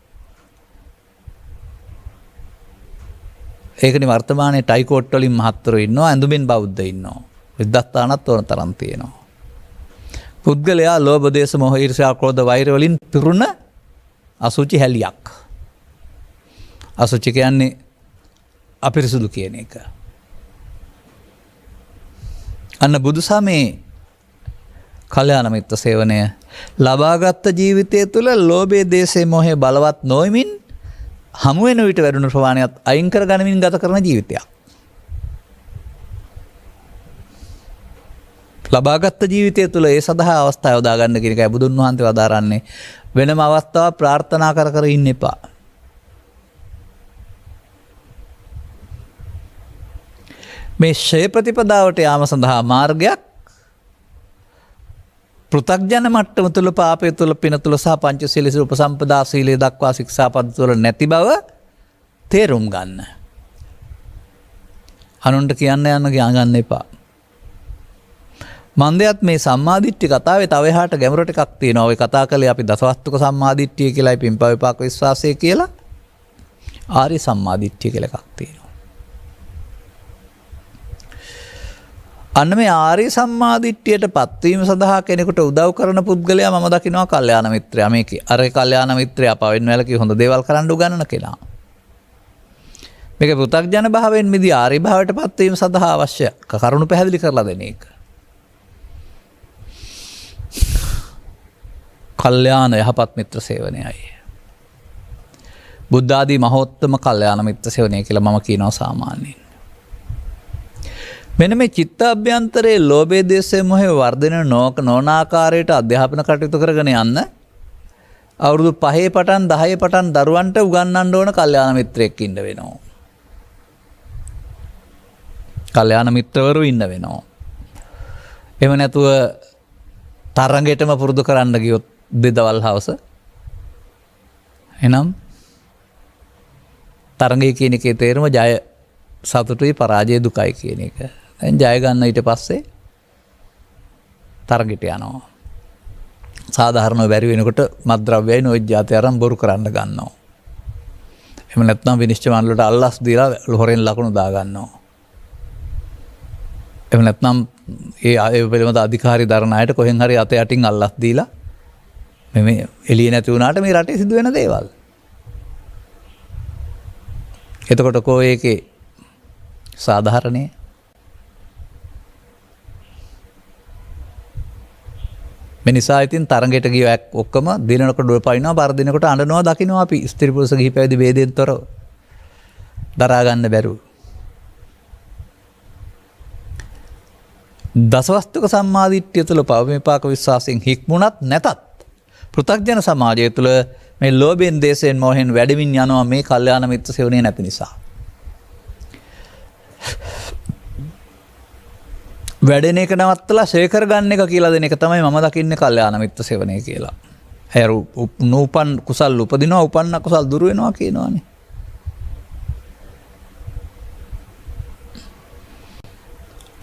ඒකනේ වර්තමානයේ ටයිකෝට් වලින් මහත්වරු ඉන්නවා, ඇඳුමින් බෞද්ධ ඉන්නවා. විද්වත්තානත් ඕන තරම් තියෙනවා. පුද්ගලයා ලෝභ දේශ මොහ ඊර්ෂ්‍යා ක්‍රෝධ වෛර වලින් පිරුණ අසුචි හැලියක්. අසුචි කියන්නේ අපිරිසුදු කියන එක. අන්න බුදුසමේ කල්‍යාණ මිත්‍ර සේවනය ලබාගත් ජීවිතය තුළ ලෝභයේ දේශේ මොහේ බලවත් නොවමින් හමු වෙන විට වැඩුණු ප්‍රමාණයත් අයින් කර ගනිමින් ගත කරන ජීවිතයක්. ලබාගත් ජීවිතය තුළ ඒ සඳහා අවස්ථාව යොදා ගන්න කියන එකයි බුදුන් වහන්සේ වදාරන්නේ. වෙනම අවස්ථාවක් ප්‍රාර්ථනා කර කර ඉන්න එපා. මේ ශේ ප්‍රතිපදාවට යාම සඳහා මාර්ගයක් පෘථග්ජන මට්ටම තුළ පාපය තුළ පින තුළ සහ පංචශීල උපසම්පදා සීලය දක්වා ශික්ෂාපද තුළ නැති බව තේරුම් ගන්න. අනුන්ට කියන්න යන්න ගන්න එපා. මන්දයත් මේ සම්මාදිට්ඨිය කතාවේ තව එහාට ගැඹුරට එකක් තියෙනවා. ඔය කතා කළේ අපි දසවස්තුක සම්මාදිට්ඨිය කියලායි පින්පා විපාක විශ්වාසය කියලා. ආර්ය සම්මාදිට්ඨිය කියලා එකක් තියෙනවා. අන්න මේ ආර්ය සම්මාදිට්ඨියට පත්වීම සඳහා කෙනෙකුට උදව් කරන පුද්ගලයා මම දකිනවා කල්යාණ මිත්‍රයා. මේකේ අර කල්යාණ මිත්‍රයා පවෙන් වැලකී හොඳ දේවල් කරන්න උගන්වන කෙනා. මේක පෘථග්ජන භාවයෙන් මිදී ආර්ය භාවයට පත්වීම සඳහා අවශ්‍ය කරුණු පැහැදිලි කරලා දෙන එක. කල්යාණ යහපත් මිත්‍ර සේවනයයි. බුද්ධ ආදී මහෝත්තම කල්යාණ මිත්‍ර සේවනය කියලා මම කියනවා සාමාන්‍යයෙන්. මෙන්න මේ චිත්ත අභ්‍යන්තරයේ ලෝභයේ දේශයේ මොහේ වර්ධන නොවන ආකාරයට අධ්‍යාපන කටයුතු කරගෙන යන්න අවුරුදු 5 පටන් 10 පටන් දරුවන්ට උගන්වන්න ඕන කල්යාණ මිත්‍රයෙක් ඉන්න වෙනවා. කල්යාණ මිත්‍රවරු ඉන්න වෙනවා. එහෙම නැතුව තරඟෙටම පුරුදු කරන්න ගියොත් දෙදවල් හවස එනම් තරඟය කියන එකේ තේරුම ජය සතුටුයි පරාජය දුකයි කියන එක. දැන් ජය ගන්න ඊට පස්සේ තරඟෙට යනවා. සාධාරණව බැරි වෙනකොට මත්ද්‍රව්‍යයි නොයි જાති අරන් බොරු කරන්න ගන්නවා. එහෙම නැත්නම් විනිශ්චය මණ්ඩලයට අල්ලස් දීලා හොරෙන් ලකුණු දා ගන්නවා. එහෙම නැත්නම් ඒ පිළිබඳ අධිකාරී දරන අයට කොහෙන් හරි අත යටින් අල්ලස් දීලා මේ එළිය නැති වුණාට මේ රටේ සිදු වෙන දේවල්. එතකොට කෝ ඒකේ සාධාරණේ මේ නිසා ඉතින් තරඟයට ගිය ඔක්කොම දිනනකොට ඩොල් පයින්නවා බර දිනකොට අඬනවා දකින්නවා අපි ස්ත්‍රී පුරුෂ ගිහි පැවිදි ભેදයෙන් තොරව දරා ගන්න බැරුව. දසවස්තුක සම්මාදිට්ඨිය තුළ පවමේපාක විශ්වාසයෙන් හික්මුණත් නැතත් පෘථග්ජන සමාජය තුළ මේ ලෝභයෙන් දේශයෙන් මොහෙන් වැඩිමින් යනවා මේ කල්යාණ මිත්‍ර සේවනය නැති නිසා. වැඩෙන එක නවත්තලා ශේකර ගන්න එක කියලා දෙන එක තමයි මම දකින්නේ කල්යාණ මිත්‍ර සේවනය කියලා. හැර නූපන් කුසල් උපදිනවා උපන්න කුසල් දුර වෙනවා කියනවානේ.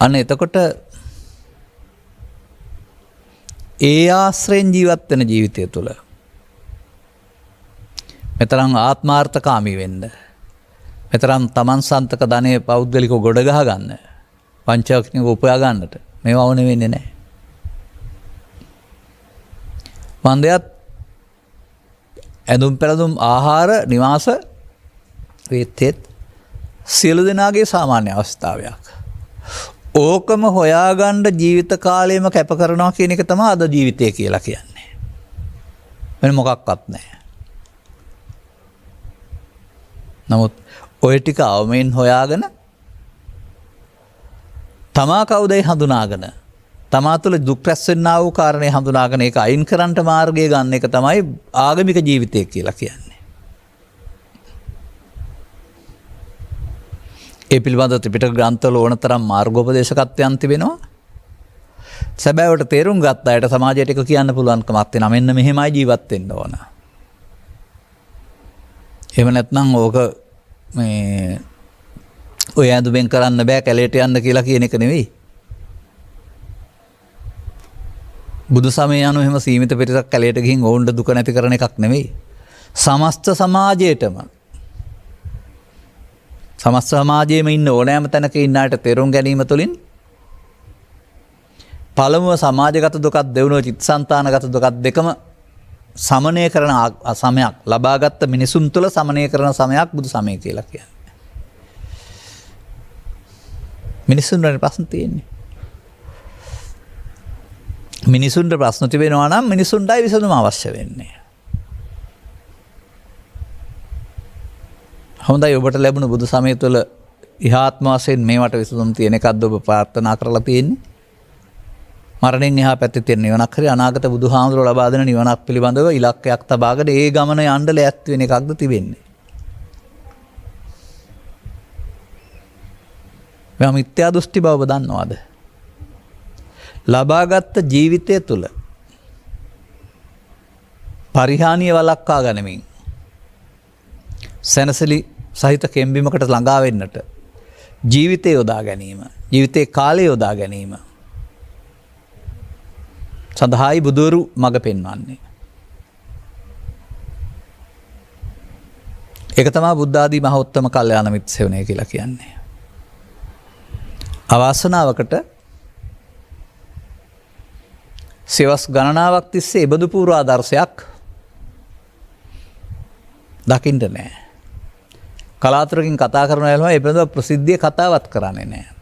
අන්න එතකොට ඒ ආශ්‍රයෙන් ජීවත් වෙන ජීවිතය තුළ මෙතරම් ආත්මාර්ථකාමී වෙන්න මෙතරම් තමන් සන්තක ධනය පෞද්ගලිකව ගොඩ ගහ ගන්න පංචවක්නික උපයා ගන්නට මේවා ඕනේ වෙන්නේ නැහැ. මන්දයත් ඇඳුම් පැළඳුම් ආහාර නිවාස වේතෙත් සියලු දෙනාගේ සාමාන්‍ය අවස්ථාවයක්. ඕකම හොයාගන්න ජීවිත කාලයම කැප කරනවා කියන එක තමයි අද ජීවිතය කියලා කියන්නේ. වෙන මොකක්වත් නැහැ. නමුත් ඔය ටික අවමෙන් හොයාගෙන තමා කවුදයි හඳුනාගෙන තමා තුළ දුක් රැස් වෙන්නා වූ කාරණේ හඳුනාගෙන ඒක අයින් කරන්නට මාර්ගය ගන්න එක තමයි ආගමික ජීවිතය කියලා කියන්නේ. ඒ පිළිබඳ ත්‍රිපිටක ග්‍රන්ථවල ඕන තරම් මාර්ගෝපදේශකත්වයන් තිබෙනවා. සැබෑවට තේරුම් ගත්ත අයට සමාජයට එක කියන්න පුළුවන්කමක් තියෙනවා. මෙන්න මෙහෙමයි ජීවත් වෙන්න ඕන. එහෙම නැත්නම් ඕක මේ ඔය ඇඳුමෙන් කරන්න බෑ කැලේට යන්න කියලා කියන එක නෙවෙයි. බුදු සමය යනු එහෙම සීමිත පිරිසක් කැලේට ගිහින් ඕන්ට දුක නැති කරන එකක් නෙවෙයි. සමස්ත සමාජයටම සමස්ත සමාජයේම ඉන්න ඕනෑම තැනක ඉන්නාට තේරුම් ගැනීම තුළින් පළමුව සමාජගත දුකත් දෙවනුව චිත්තසංතානගත දුකත් දෙකම සමනය කරන සමයක් ලබාගත්ත මිනිසුන් තුළ සමනය කරන සමයක් බුදු සමය කියලා කියන්නේ. මිනිසුන්ට ප්‍රශ්න තියෙන්නේ. මිනිසුන්ට ප්‍රශ්න තිබෙනවා නම් මිනිසුන්ටයි විසඳුම අවශ්‍ය වෙන්නේ. හොඳයි ඔබට ලැබුණු බුදු සමය තුළ ඉහාත්ම වශයෙන් මේවට විසඳුම් තියෙන එකක්ද ඔබ ප්‍රාර්ථනා කරලා තියෙන්නේ? මරණයෙන් එහා පැත්තේ තියෙන නිවනක් හරි අනාගත බුදුහාමුදුරුවෝ ලබා දෙන නිවනක් පිළිබඳව ඉලක්කයක් තබාගෙන ඒ ගමන යන්න ලෑස්ති වෙන එකක්ද තිබෙන්නේ? මෙයා මිත්‍යා දෘෂ්ටි බව ඔබ දන්නවද? ලබාගත් ජීවිතය තුළ පරිහානිය වළක්වා ගනිමින් සැනසෙලි සහිත කෙම්බිමකට ළඟා වෙන්නට ජීවිතය යොදා ගැනීම, ජීවිතේ කාලය යොදා ගැනීම සඳහායි බුදුවරු මඟ පෙන්වන්නේ. ඒක තමයි බුද්ධ ආදී මහෝත්තම කල්යාණ මිත්‍ර සේවනය කියලා කියන්නේ. අවාසනාවකට සෙවස් ගණනාවක් තිස්සේ එබඳු පූර්වාදර්ශයක් දකින්න නැහැ. කලාතුරකින් කතා කරන අයලා එබඳු ප්‍රසිද්ධිය කතාවත් කරන්නේ නැහැ.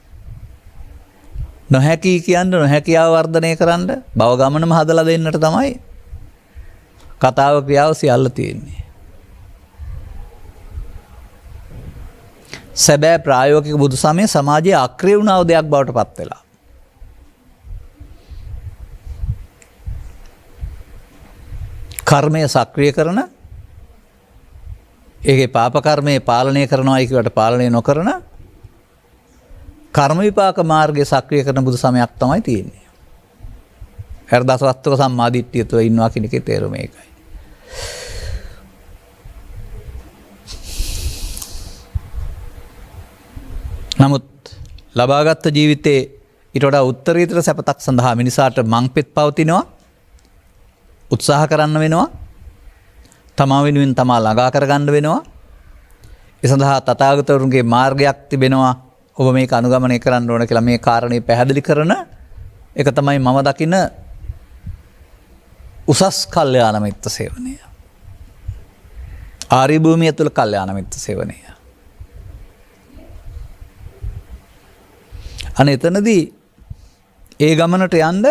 නොහැකි කියන්න නොහැකියාව වර්ධනය කරන්න බව ගමනම හදලා දෙන්නට තමයි කතාව ක්‍රියාව සියල්ල තියෙන්නේ. සැබෑ ප්‍රායෝගික බුදු සමය සමාජයේ අක්‍රිය වුණා දෙයක් බවට පත් වෙලා. කර්මය සක්‍රිය කරන ඒකේ පාප කර්මය පාලනය කරනවා කියවට පාලනය නොකරන කර්ම විපාක මාර්ගය සක්‍රිය කරන බුදු සමයක් තමයි තියෙන්නේ. හර්දසවස්තුක සම්මාදිට්ඨිය තුළ ඉන්නවා කියන එකේ තේරුම ඒකයි. නමුත් ලබාගත් ජීවිතේ ඊට වඩා උත්තරීතර සැපතක් සඳහා මිනිසාට මංපෙත් පවතිනවා, උත්සාහ කරන්න වෙනවා, තමා වෙනුවෙන් තමා ළඟා කරගන්න වෙනවා. ඒ සඳහා තථාගතවරුන්ගේ මාර්ගයක් තිබෙනවා. ඔබ මේක අනුගමනය කරන්න ඕන කියලා මේ කාරණේ පැහැදිලි කරන එක තමයි මම දකින උසස් කල්යාණ මිත්‍ර සේවනය. ආර්ය භූමිය තුළ කල්යාණ මිත්‍ර සේවනය. අනේ එතනදී ඒ ගමනට යන්න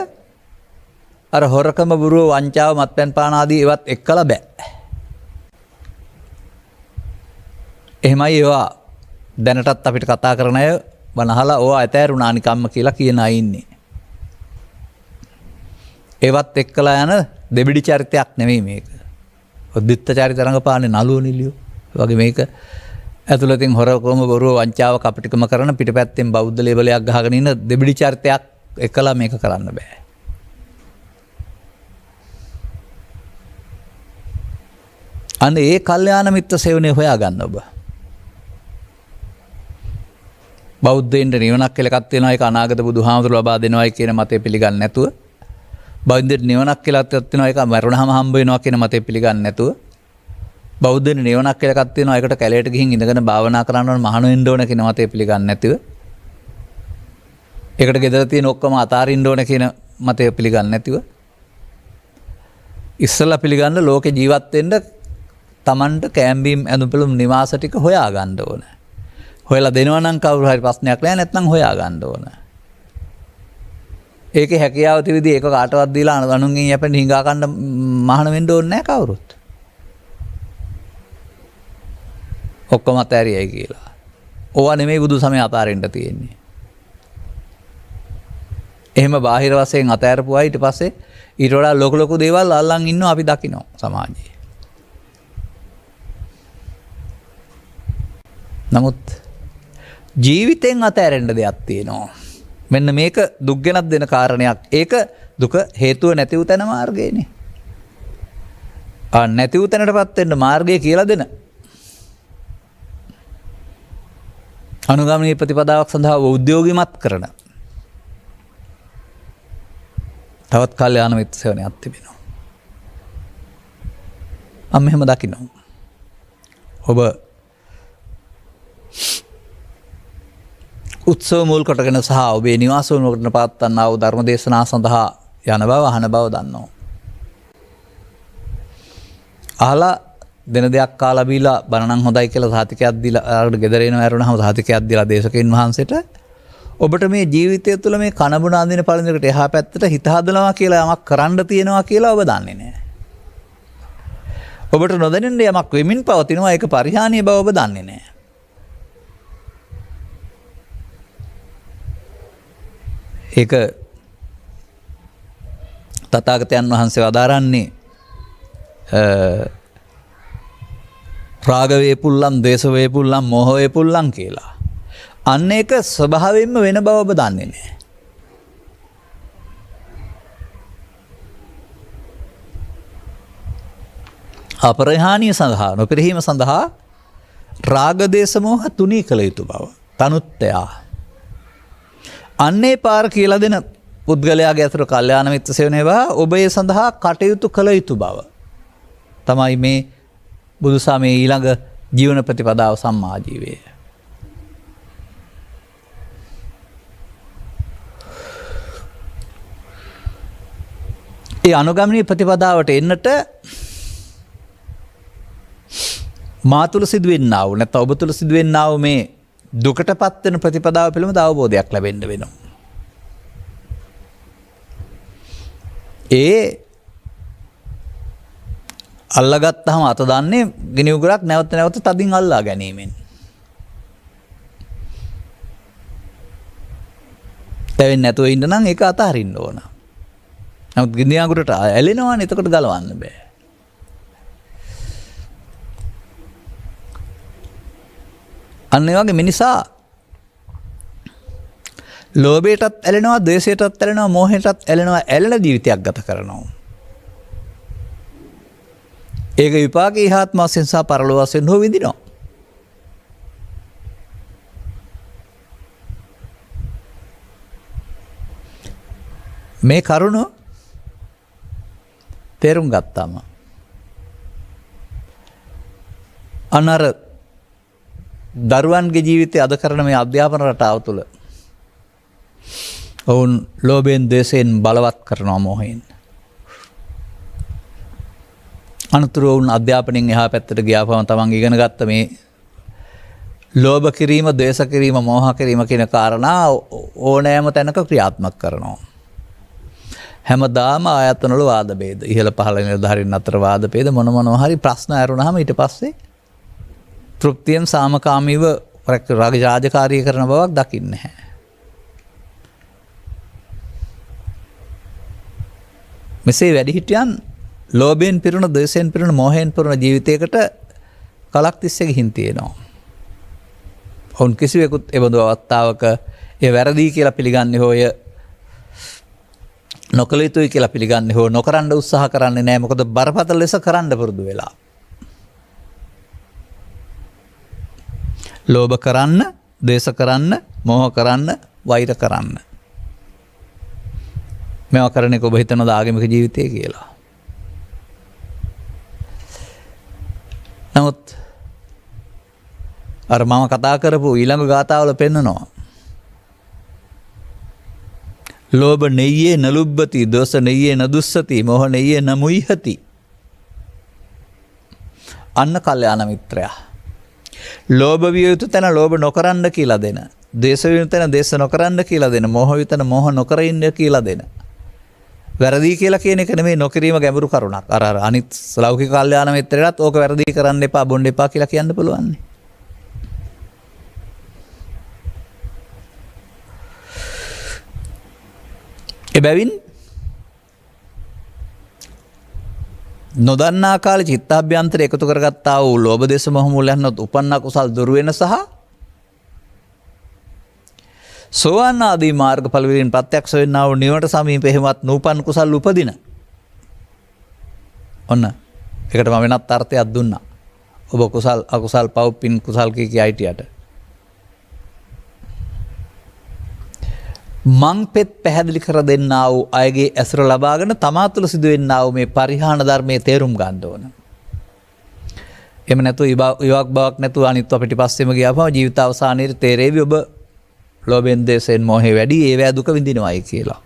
අර හොරකම බුරුව වංචාව මත්පැන් පාන ආදී ඒවත් එක්කලා බෑ. එහෙමයි ඒවා දැනටත් අපිට කතා කරන අය බනහලා ඕවා ඇතෑරුණා නිකම්ම කියලා කියන අය ඉන්නේ. ඒවත් එක්කලා යන දෙබිඩි චරිතයක් නෙමෙයි මේක. ඔද්දිත්ත චරිත රංගපානේ නළුව නිලියෝ. වගේ මේක ඇතුළතින් හොරකම බොරුව වංචාව කපටිකම කරන පිටපැත්තෙන් බෞද්ධ ලේබලයක් ගහගෙන ඉන්න දෙබිඩි චරිතයක් එක්කලා මේක කරන්න බෑ. අන්න ඒ කල්යාණ මිත්‍ර සේවනය හොයාගන්න ඔබ. බෞද්ධයින්ට නිවනක් කියලා එකක් තියෙනවා, ඒක අනාගත බුදුහාමුදුරුවෝ ලබා දෙනවායි කියන මතය පිළිගන්නේ නැතුව, බෞද්ධයින්ට නිවනක් කියලා එකක් තියෙනවා, ඒක මරුණාම හම්බ වෙනවා කියන මතය පිළිගන්නේ නැතුව, බෞද්ධයින්ට නිවනක් කියලා එකක් තියෙනවා, ඒකට කැලේට ගිහින් ඉඳගෙන භාවනා කරන්න ඕන මහාන වෙන්න ඕන කියන මතය පිළිගන්නේ නැතුව, ඒකට ගෙදර තියෙන ඔක්කොම අතාරින්න ඕන කියන මතය පිළිගන්නේ නැතිව, ඉස්සලා පිළිගන්න ලෝකේ ජීවත් වෙන්න තමන්ට කෑම්බීම් ඇඳුම්පැළුම් නිවාස ටික හොයා ගන්න ඕන. හොයලා දෙනවා නම් කවුරු හරි ප්‍රශ්නයක් නැහැ, නැත්නම් හොයා ගන්න ඕන. ඒකේ හැකියාව තියදී ඒක කාටවත් දීලා අනුන්ගෙන් යැපෙන්න හිඟා කන්න මහාන වෙන්න ඕනේ නැහැ කවුරුත්. ඔක්කොම අතෑරියයි කියලා. ඕවා නෙමෙයි බුදු සමය අතාරින්න තියෙන්නේ. එහෙම බාහිර වශයෙන් අතෑරපුවා ඊට පස්සේ ඊට වඩා ලොකු දේවල් අල්ලන් ඉන්නවා අපි දකිනවා සමාජයේ. නමුත් ජීවිතෙන් අතෑරෙන්න දෙයක් තියෙනවා. මෙන්න මේක දුක් ගෙනත් දෙන කාරණයක්. ඒක දුක හේතුව නැති වූ තැන මාර්ගයනේ. නැති වූ තැනටපත් වෙන්න මාර්ගය කියලා දෙන අනුගමනීය ප්‍රතිපදාවක් සඳහා උද්‍යෝගිමත් කරන තවත් කල්යාණ මිත්‍ර සේවනයක් තිබෙනවා. මම මෙහෙම දකිනවා. ඔබ උත්සව මුල් කොටගෙන සහ ඔබේ නිවාස වුණකට පවත්වන්නා වූ ධර්ම දේශනා සඳහා යන බව අහන බව දන්නවා. අහලා දෙන දෙයක් කාලා බීලා බණනම් හොඳයි කියලා සාතිකයක් දීලා ආරකට ගෙදර එනවා ඇරුණාම සාතිකයක් දීලා දේශකයන් වහන්සේට ඔබට මේ ජීවිතය තුළ මේ කනබුන අඳින පළඳිනකට එහා පැත්තට හිත හදනවා කියලා යමක් කරන්න තියෙනවා කියලා ඔබ දන්නේ නැහැ. ඔබට නොදැනෙන්න යමක් වෙමින් පවතිනවා ඒක පරිහානිය බව ඔබ දන්නේ නැහැ. ඒක තථාගතයන් වහන්සේ වදාරන්නේ රාග වේපුල්ලම්, ද්වේෂ වේපුල්ලම්, මෝහ වේපුල්ලම් කියලා. අන්න ඒක ස්වභාවයෙන්ම වෙන බව ඔබ දන්නේ නැහැ. අපරිහානිය සඳහා, නොපිරිහීම සඳහා රාග දේශ මොහ තුනී කළ යුතු බව. තනුත්තයා. අන්නේ පාර කියලා දෙන පුද්ගලයාගේ අතර කල්යාණ මිත්‍ර සේවනයේවා ඔබ ඒ සඳහා කටයුතු කළ යුතු බව. තමයි මේ බුදුසමයේ ඊළඟ ජීවන ප්‍රතිපදාව සම්මා ජීවය. ඒ අනුගමනීය ප්‍රතිපදාවට එන්නට මා තුළ සිදුවෙන්නා වූ නැත්නම් ඔබ තුළ සිදුවෙන්නා වූ මේ දුකටපත් වෙන ප්‍රතිපදාව පිළිබඳ අවබෝධයක් ලැබෙන්න වෙනවා. ඒ අල්ලගත්තහම අත දන්නේ ගිනි උගුරක් නැවත නැවත තදින් අල්ලා ගැනීමෙන්. තැවෙන්නේ නැතුව ඉන්න නම් ඒක අතහරින්න ඕන. නමුත් ගිනි අඟුරට ඇලෙනවනේ එතකොට ගලවන්න බෑ. අන්න ඒ වගේ මිනිසා ලෝභයටත් ඇලෙනවා, ද්වේෂයටත් ඇලෙනවා, මෝහයටත් ඇලෙනවා, ඇලෙන ජීවිතයක් ගත කරනවා. ඒක විපාකේ ඉහාත්ම වශයෙන් සහ පරලෝක වශයෙන් හෝ විඳිනවා. මේ කරුණ තේරුම් ගත්තාම අනර දරුවන්ගේ ජීවිතය අද කරන මේ අධ්‍යාපන රටාව තුළ ඔවුන් ලෝභයෙන් ද්වේෂයෙන් බලවත් කරනවා, මෝහයෙන්. අනතුරු ඔවුන් අධ්‍යාපනයෙන් එහා පැත්තට ගියාපම තමන් ඉගෙන ගත්ත මේ ලෝභ කිරීම, ද්වේෂ කිරීම, මෝහ කිරීම කියන කාරණා ඕනෑම තැනක ක්‍රියාත්මක කරනවා. හැමදාම ආයතනවල වාද ભેද, ඉහළ පහළ නිලධාරීන් අතර වාද ભેද, මොනවා හරි ප්‍රශ්න ඇරුණාම ඊට පස්සේ තෘප්තියෙන් සාමකාමීව රාජකාරී කරන බවක් දකින්නේ නැහැ. මෙසේ වැඩිහිටියන් ලෝභයෙන් පිරුණ, ද්වේෂයෙන් පිරුණ, මෝහයෙන් පිරුණ ජීවිතයකට කලක් තිස්සේ ගිහින් තියෙනවා. ඔවුන් කිසිවෙකුත් එබඳු අවස්ථාවක ඒ වැරදි කියලා පිළිගන්නේ හෝය නොකළ යුතුයි කියලා පිළිගන්නේ හෝ නොකරන්න උත්සාහ කරන්නේ නැහැ. මොකද බරපතල ලෙස කරන්න පුරුදු වෙලා. ලෝභ කරන්න, ද්වේෂ කරන්න, මෝහ කරන්න, වෛර කරන්න. මේවා කරන එක ඔබ හිතනවාද ආගමික ජීවිතය කියලා? නමුත් අර මම කතා කරපු ඊළඟ ගාථාවල පෙන්නනවා. ලෝභ නෙය්යේ නලුබ්බති, දෝෂ නෙය්යේ නදුස්සති, මෝහ නෙය්යේ නමුයිහති. අන්න කල්යාණ මිත්‍රයා. ලෝභ විය යුතු තැන ලෝභ නොකරන්න කියලා දෙන, ද්වේෂ විය යුතු තැන ද්වේෂ නොකරන්න කියලා දෙන, මෝහ විය යුතු තැන මෝහ නොකර ඉන්න කියලා දෙන. වැරදි කියලා කියන එක නෙමෙයි නොකිරීම ගැඹුරු කරුණක්. අර අනිත් ලෞකික කල්යාණ මිත්‍රයටත් ඕක වැරදි කරන්න එපා, බොන්න එපා කියලා කියන්න පුළුවන්. එබැවින් නොදන්නා කාලේ චිත්තාභ්‍යන්තර එකතු කරගත්තා වූ ලෝභ දේශ මොහ මූලයන් උපන්න කුසල් දුරු වෙන සහ සෝවාන් ආදී මාර්ගඵල වලින් ප්‍රත්‍යක්ෂ වෙන්නා වූ නිවනට සමීප එහෙමත් නූපන් කුසල් උපදින. ඔන්න ඒකට මම වෙනත් අර්ථයක් දුන්නා. ඔබ කුසල් අකුසල් පව් පින් කුසල් කී අයිටියට මං පෙත් පැහැදිලි කර දෙන්නා වූ අයගේ ඇසුර ලබාගෙන තමා තුළ සිදුවෙන්නා වූ මේ පරිහාන ධර්මයේ තේරුම් ගන්න ඕන. එහෙම නැතුව ඉවක් බවක් නැතුව අනිත්ව පිටිපස්සෙම ගියාම ජීවිත අවසානයේ තේරෙවි ඔබ ලෝභයෙන් දේශයෙන් මොහේ වැඩි ඒවැ දුක විඳිනවායි කියලා.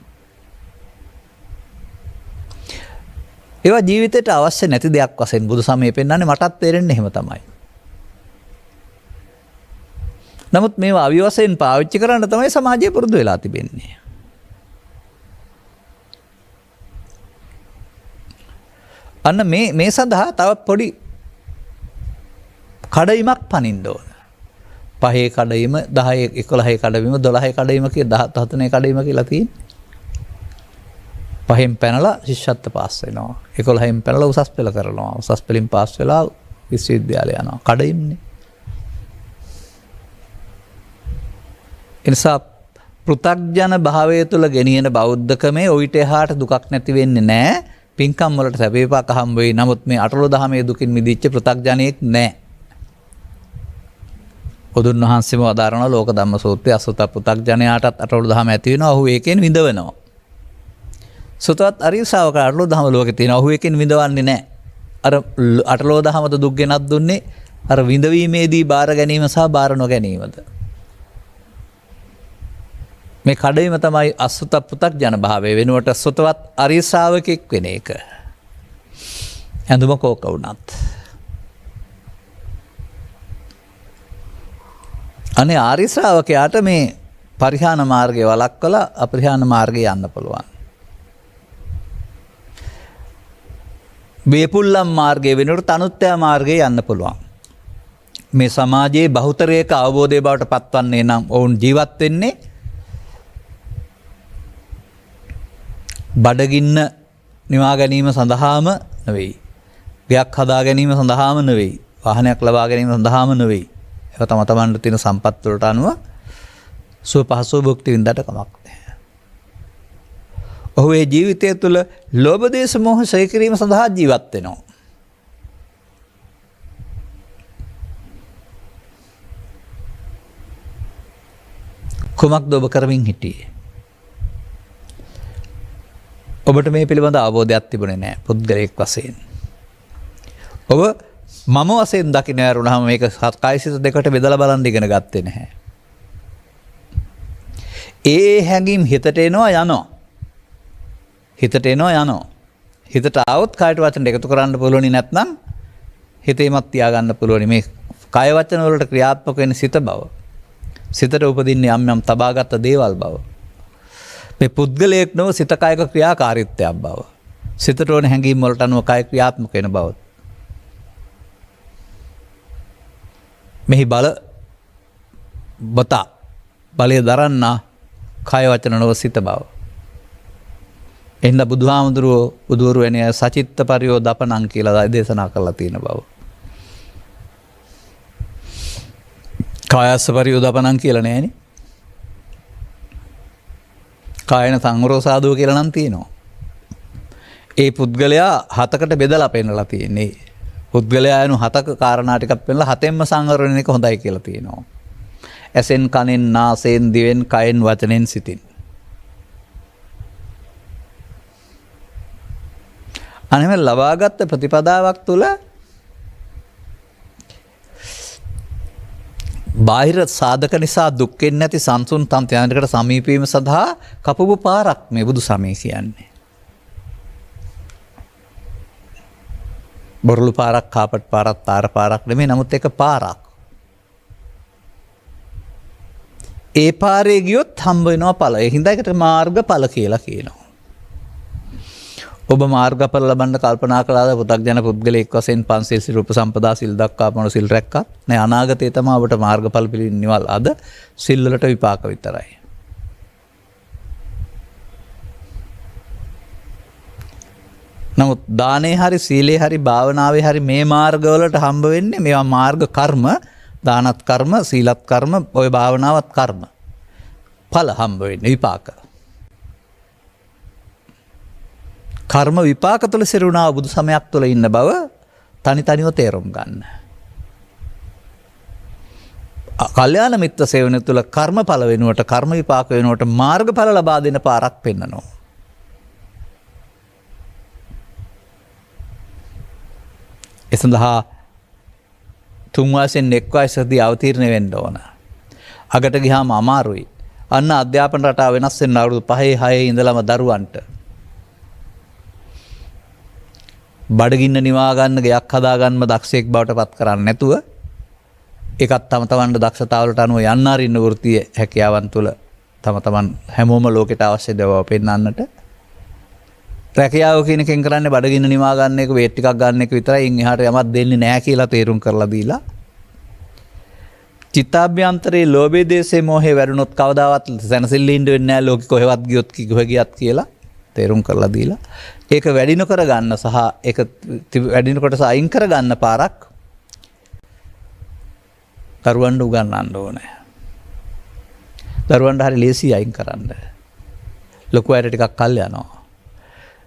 ඒවා ජීවිතයට අවශ්‍ය නැති දෙයක් වශයෙන් බුදු සමය පෙන්වන්නේ මටත් තේරෙන්නේ එහෙම තමයි. නමුත් මේවා අවිවසයෙන් පාවිච්චි කරන්න තමයි සමාජය පුරුදු වෙලා තිබෙන්නේ. අන්න මේ සඳහා තවත් පොඩි කඩයිමක් පනින්න ඕන. 5 කඩයිම 10 11 කඩයිම 12 කඩයිම කියලා 13 කඩයිම කියලා තියෙන්නේ. 5න් පැනලා ශිෂ්‍යත්ව පාස් වෙනවා. 11න් පැනලා උසස් පෙළ කරනවා. උසස් පෙළින් පාස් වෙලා විශ්වවිද්‍යාලය යනවා. කඩයිම්නේ. එනිසා පෘථග්ජන භාවය තුළ ගෙනියන බෞද්ධකමේ ඔයිට එහාට දුකක් නැති වෙන්නේ නැහැ. පින්කම් වලට සැපේපාක හම්බ වෙයි. නමුත් මේ අටලෝ දහමේ දුකින් මිදිච්ච පෘථග්ජනෙක් නැහැ. බුදුන් වහන්සේම වදාරන ලෝක ධම්ම සූත්‍රයේ අසුත පෘථග්ජනයාටත් අටලෝ දහම ඇති වෙනවා. ඔහු ඒකෙන් විඳවනවා. සුතවත් අරිය ශාවක අටලෝ දහම ලෝකේ තියෙනවා. ඔහු ඒකෙන් විඳවන්නේ නැහැ. අර අටලෝ දහමද දුක් ගෙනත් දුන්නේ අර විඳවීමේදී බාර ගැනීම සහ බාර නොගැනීමද. මේ කඩේම තමයි අසුත පෘථග්ජන භාවය වෙනුවට සුතවත් අරිය ශ්‍රාවකෙක් වෙන එක. ඇඳුම කෝක වුණත්. අනේ ආර්ය ශ්‍රාවකයාට මේ පරිහාන මාර්ගය වළක්වලා අපරිහාන මාර්ගය යන්න පුළුවන්. බේපුල්ලම් මාර්ගය වෙනුවට තනුත්ත්‍ය මාර්ගය යන්න පුළුවන්. මේ සමාජයේ බහුතරයක අවබෝධය බවට පත්වන්නේ නම් ඔවුන් ජීවත් වෙන්නේ බඩගින්න නිවා ගැනීම සඳහාම නෙවෙයි. ගයක් හදා ගැනීම සඳහාම නෙවෙයි. වාහනයක් ලබා ගැනීම සඳහාම නෙවෙයි. ඒක තම තමන්ට තියෙන සම්පත් වලට අනුව සුව පහසුව භුක්ති විඳට කමක් නැහැ. ඔහු ඒ ජීවිතය තුළ ලෝභ දේශ මොහ ඡය කිරීම සඳහා ජීවත් වෙනවා. කුමක්ද ඔබ කරමින් හිටියේ? ඔබට මේ පිළිබඳ අවබෝධයක් තිබුණේ නැහැ පුද්ගලයෙක් වශයෙන්. ඔබ මම වශයෙන් දකින්න ඇරුණාම මේක කායසිත දෙකට බෙදලා බලන් ඉගෙන ගත්තේ නැහැ. ඒ හැඟීම් හිතට එනවා යනවා. හිතට එනවා යනවා. හිතට આવොත් කායට වචන එකතු කරන්න පුළුවනි නැත්නම් හිතේමත් තියාගන්න පුළුවනි. මේ කාය වචන වලට ක්‍රියාත්මක වෙන සිත බව. සිතට උපදින්නේ යම් යම් තබාගත් දේවල් බව. මේ පුද්ගලයෙක් නොව සිත කායක ක්‍රියාකාරීත්වයක් බව. සිතට ඕන හැඟීම් වලට අනුව කාය ක්‍රියාත්මක වෙන බව. මෙහි බලය දරන්න කාය වචන නොව සිත බව. එහෙනම් බුදුවරු වෙන සචිත්ත පරියෝදපණං කියලා දේශනා කරලා තියෙන බව. කායස්ස පරියෝදපණං කියලා නෑනේ. කායන සංවරෝසාදුව කියලා නම් තියෙනවා. ඒ පුද්ගලයා 7කට බෙදලා පෙන්නලා තියෙන්නේ. පුද්ගලයා යනු 7ක කාරණා ටිකක් පෙන්නලා 7ෙන්ම සංවර වෙන එක හොඳයි කියලා තියෙනවා. ඇසෙන් කනෙන් නාසයෙන් දිවෙන් කයෙන් වචනෙන් සිතින්. අනෙම ලබාගත් ප්‍රතිපදාවක් තුළ බාහිර සාධක නිසා දුක් වෙන්නේ නැති සංසුන් තන්ත්‍රයකට සමීපීම සඳහා කපපු පාරක් මේ බුදු සමය කියන්නේ. බොරළු පාරක්, කාපට් පාරක්, තාර පාරක් නෙමෙයි, නමුත් ඒක පාරක්. ඒ පාරේ ගියොත් හම්බ වෙනවා ඵල. ඒ හින්දා ඒකට මාර්ගඵල කියලා කියනවා. ඔබ මාර්ගඵල ලබන්න කල්පනා කළාද? පු탁ජන පුද්ගලයෙක් වශයෙන් පංචශීල සිල් උපසම්පදා සිල් දක්වාපන සිල් රැක්කත් නෑ. අනාගතයේ තමයි ඔබට මාර්ගඵල පිළිනිවල්. අද සිල් වලට විපාක විතරයි. නමුත් දානේ හරි සීලේ හරි භාවනාවේ හරි මේ මාර්ගවලට හම්බ වෙන්නේ මේවා මාර්ග කර්ම. දානත් කර්ම, සීලත් කර්ම, ඔය භාවනාවත් කර්ම. ඵල හම්බ වෙන්නේ විපාක. කර්ම විපාක තුළ සිරුණා බුදු සමයක් තුළ ඉන්න බව තනි තනිව තේරුම් ගන්න. කල්යාණ මිත්‍ර සේවනය තුළ කර්මඵල වෙනුවට කර්ම විපාක වෙනුවට මාර්ගඵල ලබා දෙන පාරක් පෙන්නනවා. ඒ සඳහා 3 වසරෙන් 1 වසරදී අවතීර්ණ වෙන්න ඕන. අගට ගියාම අමාරුයි. අන්න අධ්‍යාපන රටාව වෙනස් වෙන අවුරුදු 5 6 ඉඳලම දරුවන්ට බඩගින්න නිවා ගන්න ගයක් හදා ගන්නම දක්ෂයෙක් බවට පත් කරන්නේ නැතුව ඒකත් තම තමන්ට දක්ෂතාවලට අනුව යන්න අරින්න වෘත්තීය හැකියාවන් තුළ තම තමන් හැමෝම ලෝකෙට අවශ්‍ය දව පෙන්වන්නට රැකියාව කියන එකෙන් කරන්නේ බඩගින්න නිවා ගන්න එක වේට් ටිකක් ගන්න එක විතරයි. ඉන් එහාට යමක් දෙන්නේ නැහැ කියලා තේරුම් කරලා දීලා චිත්තාභ්‍යන්තරයේ ලෝභයේ දේශේ මොහේ වැරුණොත් කවදාවත් සැනසෙල්ල ඉන්න වෙන්නේ නැහැ ලෝකෙ කොහෙවත් ගියොත් කොහෙ ගියත් කියලා තේරුම් කරලා දීලා ඒක වැඩි නොකර ගන්න සහ ඒක වැඩි කොටස අයින් කර ගන්න පාරක් දරුවන්ට උගන්වන්න ඕනේ. දරුවන්ට හරි ලේසි අයින් කරන්න. ලොකු අයට ටිකක් කල් යනවා.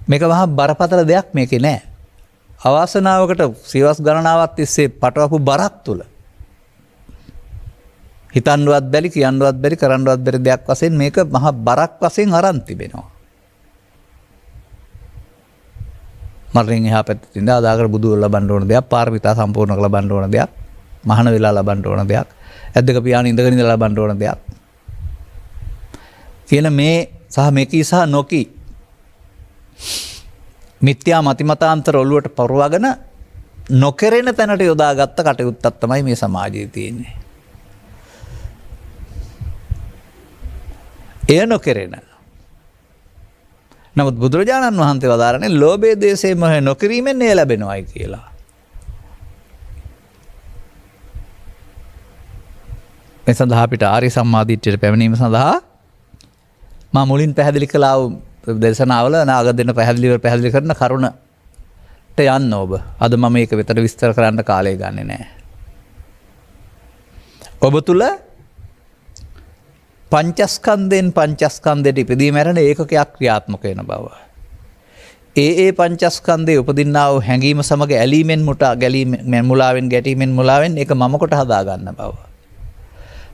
මේක මහා බරපතල දෙයක් මේකේ නෑ. අවාසනාවකට සියවස් ගණනාවක් තිස්සේ පටවපු බරක් තුල හිතන්නවත් බැරි කියන්නවත් බැරි කරන්නවත් බැරි දෙයක් වශයෙන් මේක මහා බරක් වශයෙන් අරන් තිබෙනවා. මරණයෙන් එහා පැත්තේ ඉඳලා අදාකර බුදු ලබන්න ඕන දෙයක්, පාරමිතා සම්පූර්ණ කරලා ලබන්න ඕන දෙයක්, මහාන වෙලා ලබන්න ඕන දෙයක්, ඇද්දක පියාණන් ඉඳගෙන ඉඳලා ලබන්න ඕන දෙයක්. කියන මේ සහ මේකී සහ නොකී මිත්‍යා මතිමතාන්තර ඔළුවට පරවගෙන නොකරෙන තැනට යොදාගත්ත කටයුත්තක් තමයි මේ සමාජයේ තියෙන්නේ. එය නොකරෙන. නමුත් බුදුරජාණන් වහන්සේ වදාරන්නේ ලෝභයේ දේශේ මොහේ නොකිරීමෙන් එය ලැබෙනවායි කියලා. මේ සඳහා අපිට ආර්ය සම්මාදිට්ඨියට පැමිණීම සඳහා මා මුලින් පැහැදිලි කළා වූ දේශනාවල නාගදෙන පැහැදිලි කරන කරුණට යන්න ඔබ. අද මම මේක විතර විස්තර කරන්න කාලය ගන්නෙ නෑ. ඔබ තුල පංචස්කන්ධයෙන් පංචස්කන්ධයට ඉපදී මැරෙන ඒකකයක් ක්‍රියාත්මක වෙන බව. ඒ පංචස්කන්ධයේ උපදින්නා වූ හැඟීම සමග ඇලීමෙන් මුටා ගැලීමෙන් මුලාවෙන් ගැටීමෙන් මුලාවෙන් ඒක මම කොට හදා ගන්න බව.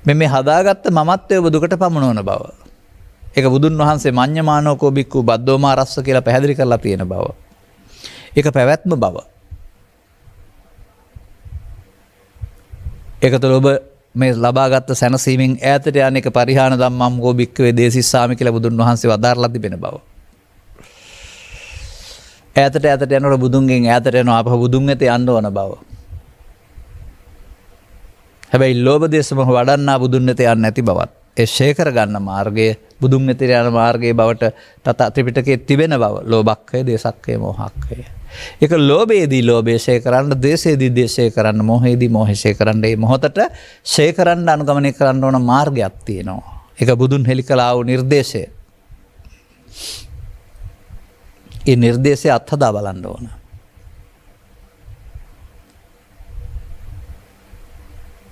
මේ හදාගත්ත මමත්වය ඔබ දුකට පමුණවන බව. ඒක බුදුන් වහන්සේ මඤ්ඤමානෝකෝ බික්කු බද්දෝමා රස්ස කියලා පැහැදිලි කරලා තියෙන බව. ඒක පැවැත්ම බව. ඒක තුළ ඔබ මේ ලබාගත් සැනසීමෙන් ඈතට යන එක පරිහාන ධම්මම් ගෝ බික්කවේ දේසිස්සාමි කියලා බුදුන් වහන්සේ වදාරලා තිබෙන බව. ඈතට යනකොට බුදුන්ගෙන් ඈතට යනවා ආපහු බුදුන් වෙත යන්න ඕන බව. හැබැයි ලෝභ දේශම වඩන්නා බුදුන් වෙත යන්නේ නැති බවත් ඒ ෂේ කර ගන්න මාර්ගය බුදුන් වෙත යන මාර්ගයේ බවට තත ත්‍රිපිටකයේ තිබෙන බව. ලෝභක්ඛය, දේසක්ඛය, මෝහක්ඛය. ඒක ලෝභයේදී ලෝභය ෂේ කරන්න, දේශයේදී දේශය කරන්න, මෝහයේදී මෝහය ෂේ කරන්න. මේ මොහොතට ෂේ කරන්න අනුගමනය කරන්න ඕන මාර්ගයක් තියෙනවා. ඒක බුදුන් හෙළි කළා වූ නිර්දේශය. ඒ නිර්දේශය අත්හදා බලන්න ඕන.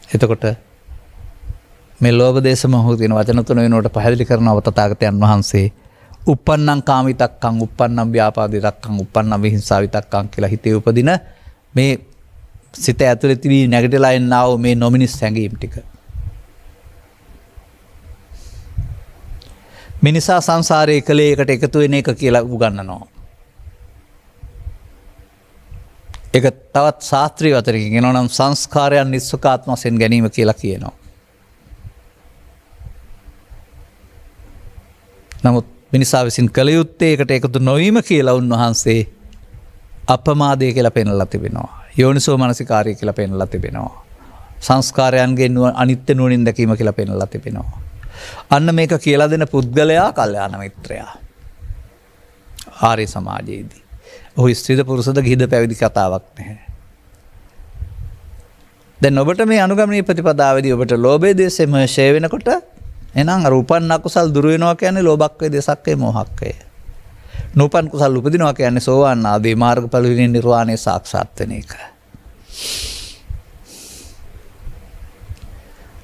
එතකොට මේ ලෝභ දේශ මොහ කියන වචන තුන වෙනකොට පැහැදිලි කරනවා තථාගතයන් වහන්සේ uppannam කාමිතක්කං uppannam ව්‍යාපාදිතක්කං uppannam විහිංසාවිතක්කං කියලා හිතේ උපදින මේ සිත ඇතුලේ තිබී නැගිටලා එන්නා වූ මේ නොමිනිස් හැඟීම් ටික. මිනිසා සංසාරයේ කලේ එකට එකතු වෙන එක කියලා උගන්වනවා. ඒක තවත් ශාස්ත්‍රීය වචනකින් කියනවා නම් සංස්කාරයන් නිස්සකාත්ම වශයෙන් ගැනීම කියලා කියනවා. නමුත් මිනිසා විසින් කළ යුත්තේ ඒකට එකතු නොවීම කියලා උන්වහන්සේ අපමාදය කියලා පෙන්වලා තිබෙනවා. යෝනිසෝ මනසිකාරය කියලා පෙන්වලා තිබෙනවා. සංස්කාරයන්ගේ අනිත්‍ය නුවණින් දැකීම කියලා පෙන්වලා තිබෙනවා. අන්න මේක කියලා දෙන පුද්ගලයා කල්යාණ මිත්‍රයා. ආර්ය සමාජයේදී. ඔහු ස්ත්‍රීද පුරුෂද ගිහිද පැවිදි කතාවක් නැහැ. දැන් ඔබට මේ අනුගමනීය ප්‍රතිපදාවේදී ඔබට ලෝභයේ දේශෙම ෂේ වෙනකොට එහෙනම් අර උපන්න කුසල් දුරු වෙනවා කියන්නේ ලෝභක්ඛය, දේසක්ඛය, මෝහක්ඛය. නූපන් කුසල් උපදිනවා කියන්නේ සෝවාන් ආදී මාර්ගඵල විනින් නිර්වාණය සාක්ෂාත් වෙන එක.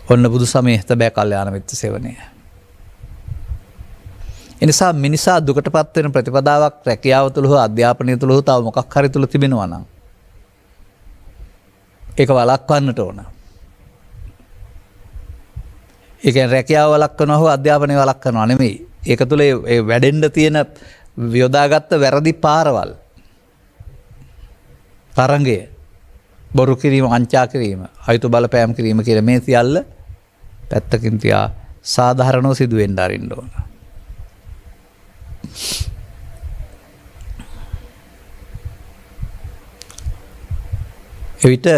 ඔන්න බුදු සමයේ හැබැයි කල්යාණ මිත්‍ර සේවනය. එනිසා මිනිසා දුකටපත් වෙන ප්‍රතිපදාවක් රැකියාව තුළ හෝ අධ්‍යාපනය තුළ හෝ තව මොකක් හරි තුළ තිබෙනවා නම් ඒක වළක්වන්නට ඕන. ඒ කියන්නේ රැකියාව වළක්වනවා හෝ අධ්‍යාපනය වළක්වනවා නෙමෙයි. ඒක තුළ ඒ වැඩෙන්න තියෙන යොදාගත්ත වැරදි පාරවල් තරංගය බොරු කිරීම, අංචා කිරීම, අයුතු බලපෑම් කිරීම කියන මේ සියල්ල පැත්තකින් තියා සාධාරණව සිදු වෙන්න අරින්න ඕන. එවිට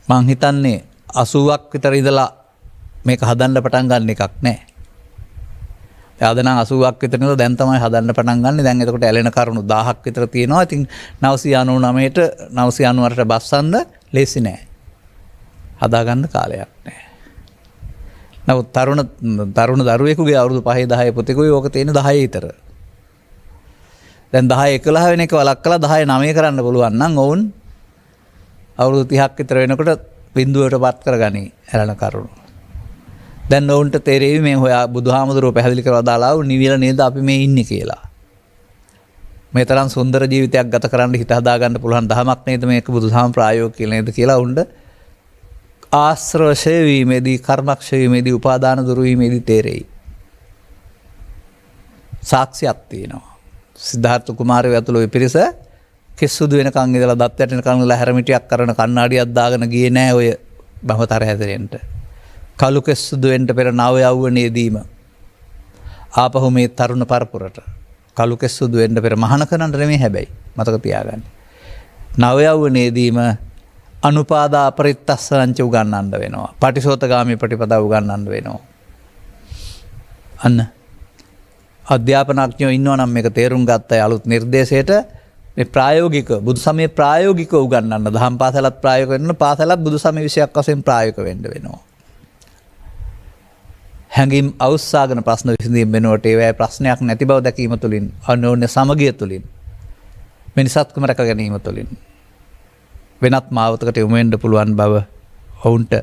මං හිතන්නේ 80ක් විතර ඉඳලා මේක හදන්න පටන් ගන්න එකක් නෑ. අද නම් 80ක් විතර ඉඳලා දැන් තමයි හදන්න පටන් ගන්න. දැන් එතකොට ඇලෙන කරුණු 1000ක් විතර තියෙනවා. ඉතින් 999ට 998ට බස්සන්න ලේසි නෑ. හදාගන්න කාලයක් නෑ. නමුත් තරුණ දරුවෙකුගේ අවුරුදු 5 10 පුතෙකුගේ ඕක තියෙන 10 විතර. දැන් 10 11 වෙන එක වළක්කලා 10 9 කරන්න පුළුවන් නම් ඔවුන් අවුරුදු 30ක් විතර වෙනකොට බිඳුවටපත් කරගනි ඇලෙන කරුණු. දැන් ඔවුන්ට තේරෙවි මේ හොයා බුදුහාමුදුරුවෝ පැහැදිලි කරලා දාලා වූ නිවිල නේද අපි මේ ඉන්නේ කියලා. මේ තරම් සුන්දර ජීවිතයක් ගත කරන්න හිත හදාගන්න පුළුවන් ධමයක් නේද මේක බුදුදහම ප්‍රායෝගික නේද කියලා උණ්ඩ ආශ්‍රවශය වීමේදී කර්මක්ෂය වීමේදී උපාදාන දුරු වීමේදී තේරෙයි. සාක්ෂියක් තියෙනවා. සිද්ධාර්ථ කුමාරයෝ ඇතුළු පිරිස කිස්සුදු වෙනකන් ඉඳලා දත් වැටෙනකන් ඉඳලා හැරමිටියක් කරන කණ්ණාඩියක් දාගෙන ගියේ නෑ ඔය බඹතර හැදෙන්න. කලු කෙස්සුදු වෙන්න පෙර නව යෞවනයේදීම ආපහු මේ තරුණ පරපුරට කලු කෙස්සුදු වෙන්න පෙර මහාන කරන්න නෙමෙයි හැබැයි මතක තියාගන්න. නව යෞවනයේදීම අනුපාදා අපරිත්තස්සංච උගන්වන්න වෙනවා. පටිසෝතගාමී ප්‍රතිපදා උගන්වන්න වෙනවා. අන්න අධ්‍යාපනඥයෝ ඉන්නවා නම් මේක තේරුම් ගත්ත අලුත් නිර්දේශයට මේ ප්‍රායෝගික බුදු සමයේ ප්‍රායෝගිකව උගන්වන්න දහම් පාසලත් ප්‍රායෝගික වෙන්න පාසලත් බුදු සමයේ විෂයක් වශයෙන් ප්‍රායෝගික වෙන්න වෙනවා. හැඟීම් අවශ්‍යගෙන ප්‍රශ්න විසඳීම වෙනුවට ඒවැය ප්‍රශ්නයක් නැති බව දැකීම තුළින් අනෝන්‍ය සමගිය තුළින් මිනිසත්කම රැක ගැනීම තුළින් වෙනත් මාවතකට යොමු වෙන්න පුළුවන් බව ඔවුන්ට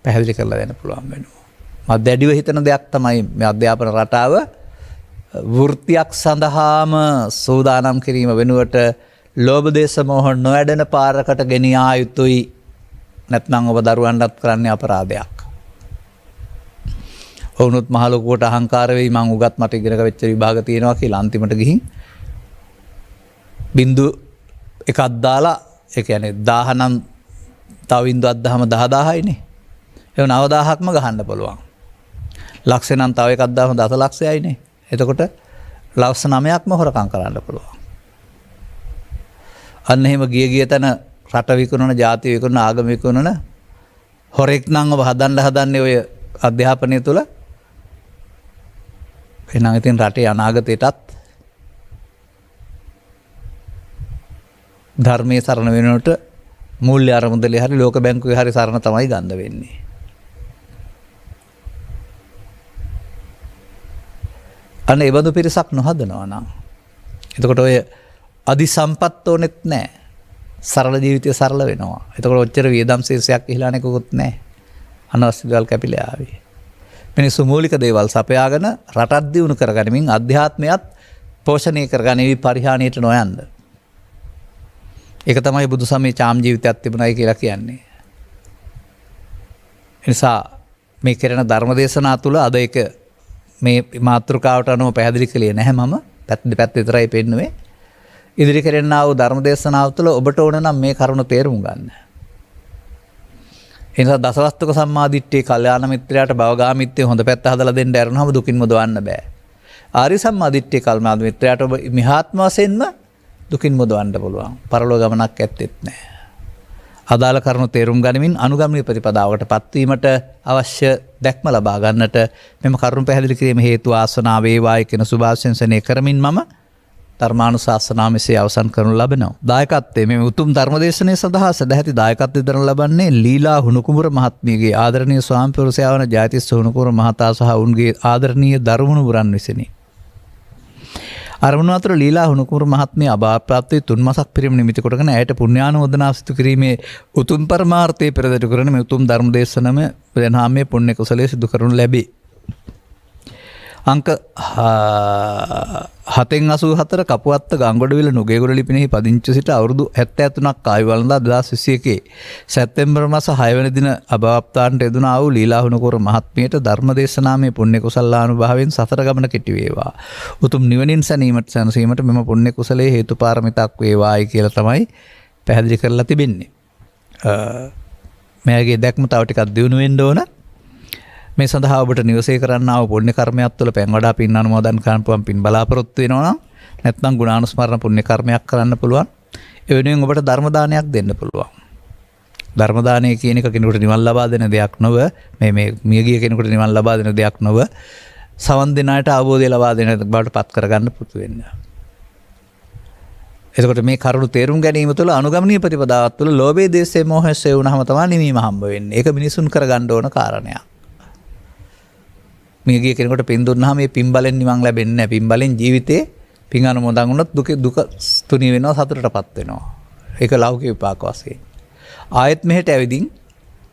පැහැදිලි කරලා දෙන්න පුළුවන් වෙනවා. මා දැඩිව හිතන දෙයක් තමයි මේ අධ්‍යාපන රටාව වෘත්තියක් සඳහාම සූදානම් කිරීම වෙනුවට ලෝභ දේශ මොහ නොවැඩෙන පාරකට ගෙනියා යුතුයි. නැත්නම් ඔබ දරුවන්ටත් කරන්නේ අපරාධයක්. ඔවුනුත් මහ ලොකුවට අහංකාර වෙයි මං උගත් මට ඉගෙන ගවෙච්ච විභාග තියෙනවා කියලා අන්තිමට ගිහින් බින්දු එකක් දාලා ඒ කියන්නේ 1000 නම් තව බින්දුවක් දාම 10000යිනේ. ඒක 9000ක්ම ගහන්න පුළුවන්. ලක්ෂ නම් තව එකක් දාම 10 ලක්ෂයයිනේ. එතකොට ලක්ෂ 9ක්ම හොරකම් කරන්න පුළුවන්. අන්න එහෙම ගිය තැන රට විකුණන, ජාති විකුණන, ආගම විකුණන හොරෙක් නම් ඔබ හදන්නේ ඔය අධ්‍යාපනය තුළ. එහෙනම් ඉතින් රටේ අනාගතයටත් ධර්මයේ සරණ වෙනුවට මූල්‍ය අරමුදලේ හරි ලෝක බැංකුවේ හරි සරණ තමයි ගන්න වෙන්නේ. අන්න ඒ බඳු පිරිසක් නොහදනවා නම් එතකොට ඔය අදි සම්පත් ඕනෙත් නැහැ. සරල ජීවිතය සරල වෙනවා. එතකොට ඔච්චර වියදම් ශීර්ෂයක් ඉහලා නෙකුත් නැහැ. අනවශ්‍ය දේවල් කැපිලා ආවේ. මිනිස්සු මූලික දේවල් සපයාගෙන රටත් දියුණු කරගනිමින් අධ්‍යාත්මයත් පෝෂණය කරගනිවි පරිහානියට නොයන්න. ඒක තමයි බුදු සමයේ චාම් ජීවිතයක් තිබුණයි කියලා කියන්නේ. එනිසා මේ කෙරෙන ධර්ම දේශනා තුළ අද ඒක මේ මාතෘකාවට අනුව පැහැදිලි කළේ නැහැ මම. පැත්ත දෙපැත්ත විතරයි පෙන්නුවේ. ඉදිරි කෙරෙන්නා වූ ධර්ම දේශනාව තුළ ඔබට ඕන නම් මේ කරුණ තේරුම් ගන්න. එනිසා දසවස්තුක සම්මාදිට්ඨිය කල්යාණ මිත්‍රයාට භවගාමිත්වයේ හොඳ පැත්ත හදලා දෙන්න ඇරුණාම දුකින් මුදවන්න බෑ. ආර්ය සම්මාදිට්ඨිය කල්යාණ මිත්‍රයාට ඔබ මිහාත්ම වශයෙන්ම දුකින් මුදවන්න පුළුවන්. පරලෝක ගමනක් ඇත්තෙත් නැහැ. අදාළ කරුණු තේරුම් ගනිමින් අනුගමනීය ප්‍රතිපදාවකට පත්වීමට අවශ්‍ය දැක්ම ලබා ගන්නට මෙම කරුණු පැහැදිලි කිරීම හේතු ආසනාව වේවායි කියන සුභාශිංසනය කරමින් මම ධර්මානුශාසනාව මෙසේ අවසන් කරනු ලබනවා. දායකත්වයේ මේ උතුම් ධර්මදේශනය සඳහා සදැහැති දායකත්වය දරන ලබන්නේ ලීලා හුණුකුඹුර මහත්මියගේ ආදරණීය ස්වාමිපුරුෂයා වන ජයතිස්ස හුණුකුඹුර මහතා සහ ඔවුන්ගේ ආදරණීය දරුමුණුවරන් විසිනි. අරමුණු අතර ලීලා හුණුකුඹුර මහත්මිය අභාවප්‍රාප්තිය 3 මාසක් පිරීම නිමිති කොටගෙන ඇයට පුණ්‍යානුමෝදනා සිදු කිරීමේ උතුම් පරමාර්ථයේ පෙරදට කරන මේ උතුම් ධර්මදේශනම ප්‍රධානමේ පුණ්‍ය කුසලයේ සිදු කරනු ලැබේ. අංක 784 කපුවත්ත ගංගොඩවිල නුගේගොඩ ලිපිනෙහි පදිංචි සිට අවුරුදු 73ක් ආයු වළඳා 2021 සැප්තැම්බර් මාස 6 වෙනි දින අභාවප්තාන්ට යෙදුණා වූ ලීලා හුණුකුඹුර මහත්මියට ධර්මදේශනාමේ පුණ්‍ය කුසලානුභාවයෙන් සතර ගමන කෙටි වේවා. උතුම් නිවනින් සැනීමට සැනසීමට මෙම පුණ්‍ය කුසලයේ හේතුපාරමිතක් වේවායි කියලා තමයි පැහැදිලි කරලා තිබෙන්නේ. මෙයාගේ දැක්ම තව ටිකක් දියුණු වෙන්න ඕන. මේ සඳහා ඔබට නිවසේ කරන්නා වූ පුණ්‍ය කර්මයක් තුළ පෙන් වඩා පින් අනුමෝදන් කරන්න පුළුවන් පින් බලාපොරොත්තු වෙනවා නම් නැත්නම් ගුණානුස්මරණ පුණ්‍ය කර්මයක් කරන්න පුළුවන්. ඒ වෙනුවෙන් ඔබට ධර්ම දානයක් දෙන්න පුළුවන්. ධර්ම දානය කියන එක කෙනෙකුට නිවන් ලබා දෙන දෙයක් නොව මේ මියගිය කෙනෙකුට නිවන් ලබා දෙන දෙයක් නොව සවන් දෙන අයට අවබෝධය ලබා දෙන බවට පත් කරගන්න පුතු වෙන්න. එතකොට මේ කරුණු තේරුම් ගැනීම තුළ අනුගමනීය ප්‍රතිපදාවත් තුළ ලෝභයේ දේශයේ මොහයසේ වුණාම තමයි නිවීම හම්බ වෙන්නේ. ඒක මිනිසුන් කරගන්න ඕන කාරණයක්. මියගිය කෙනෙකුට පින් දුන්නාම මේ පින් බලෙන් නිවන් ලැබෙන්නේ නැහැ. පින් බලෙන් ජීවිතේ පින් අනුමෝදන් වුණොත් දුක තුනී වෙනවා සතුටටපත් වෙනවා. ඒක ලෞකික විපාක වශයෙන්. ආයෙත් මෙහෙට ඇවිදින්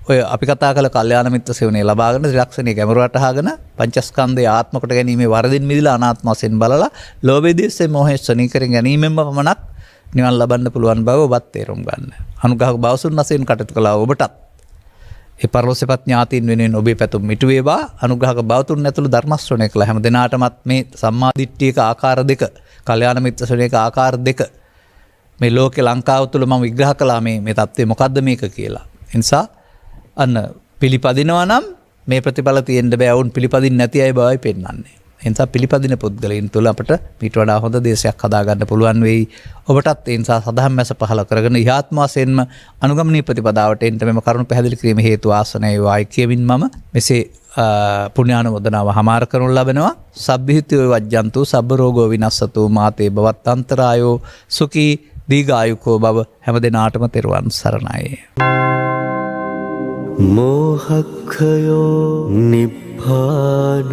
ඔය අපි කතා කළ කල්යාණ මිත්‍ර සේවනයේ ලබාගෙන ත්‍රිලක්ෂණයේ ගැඹුරට අහගෙන පංචස්කන්ධයේ ආත්ම කොට ගැනීමේ වරදින් මිදලා අනාත්ම වශයෙන් බලලා ලෝභය දේශේ මොහේ ශනී කරින් ගැනීමෙන්ම පමණක් නිවන් ලබන්න පුළුවන් බව ඔබත් තේරුම් ගන්න. අනුග්‍රහක බවසුන් වශයෙන් කටයුතු කළා ඔබටත් ඒ පරලෝසෙපත් ඥාතීන් වෙනුවෙන් ඔබේ පැතුම් මිටු වේවා. අනුග්‍රහක බවතුන් ඇතුළු ධර්ම ශ්‍රවණය කළ හැම දිනාටමත් මේ සම්මා දිට්ඨියක ආකාර දෙක, කල්යාණ මිත්‍ර ශ්‍රවණයක ආකාර දෙක මේ ලෝකේ ලංකාව තුළ මම විග්‍රහ කළා මේ தත්ත්වය මොකද්ද මේක කියලා. ඒ නිසා අන්න පිළිපදිනවා නම් මේ ප්‍රතිඵල තියෙන්න බෑ. වුන් පිළිපදින්නේ නැති අය බවයි පෙන්වන්නේ. ඒ නිසා පිළිපදින පුද්ගලයන් තුළ අපට ඊට වඩා හොඳ දේශයක් හදාගන්න පුළුවන් වෙයි. ඔබටත් ඒ නිසා සදහම් මැස පහල කරගෙන ඉහාත්ම වශයෙන්ම අනුගමනීය ප්‍රතිපදාවට එන්න මෙම කරුණු පැහැදිලි කිරීම හේතු ආසනයි වායි කියමින් මම මෙසේ පුණ්‍යානුමෝදනාව හමාර කරනු ලබනවා. සබ්බිහිතෝ වජ්ජන්තු සබ්බ රෝගෝ විනස්සතු මාතේ භවත් අන්තරායෝ සුඛී දීඝායුකෝ බව හැම දිනාටම තෙරුවන් සරණයි. මෝහක්ඛයෝ නිබ්බානං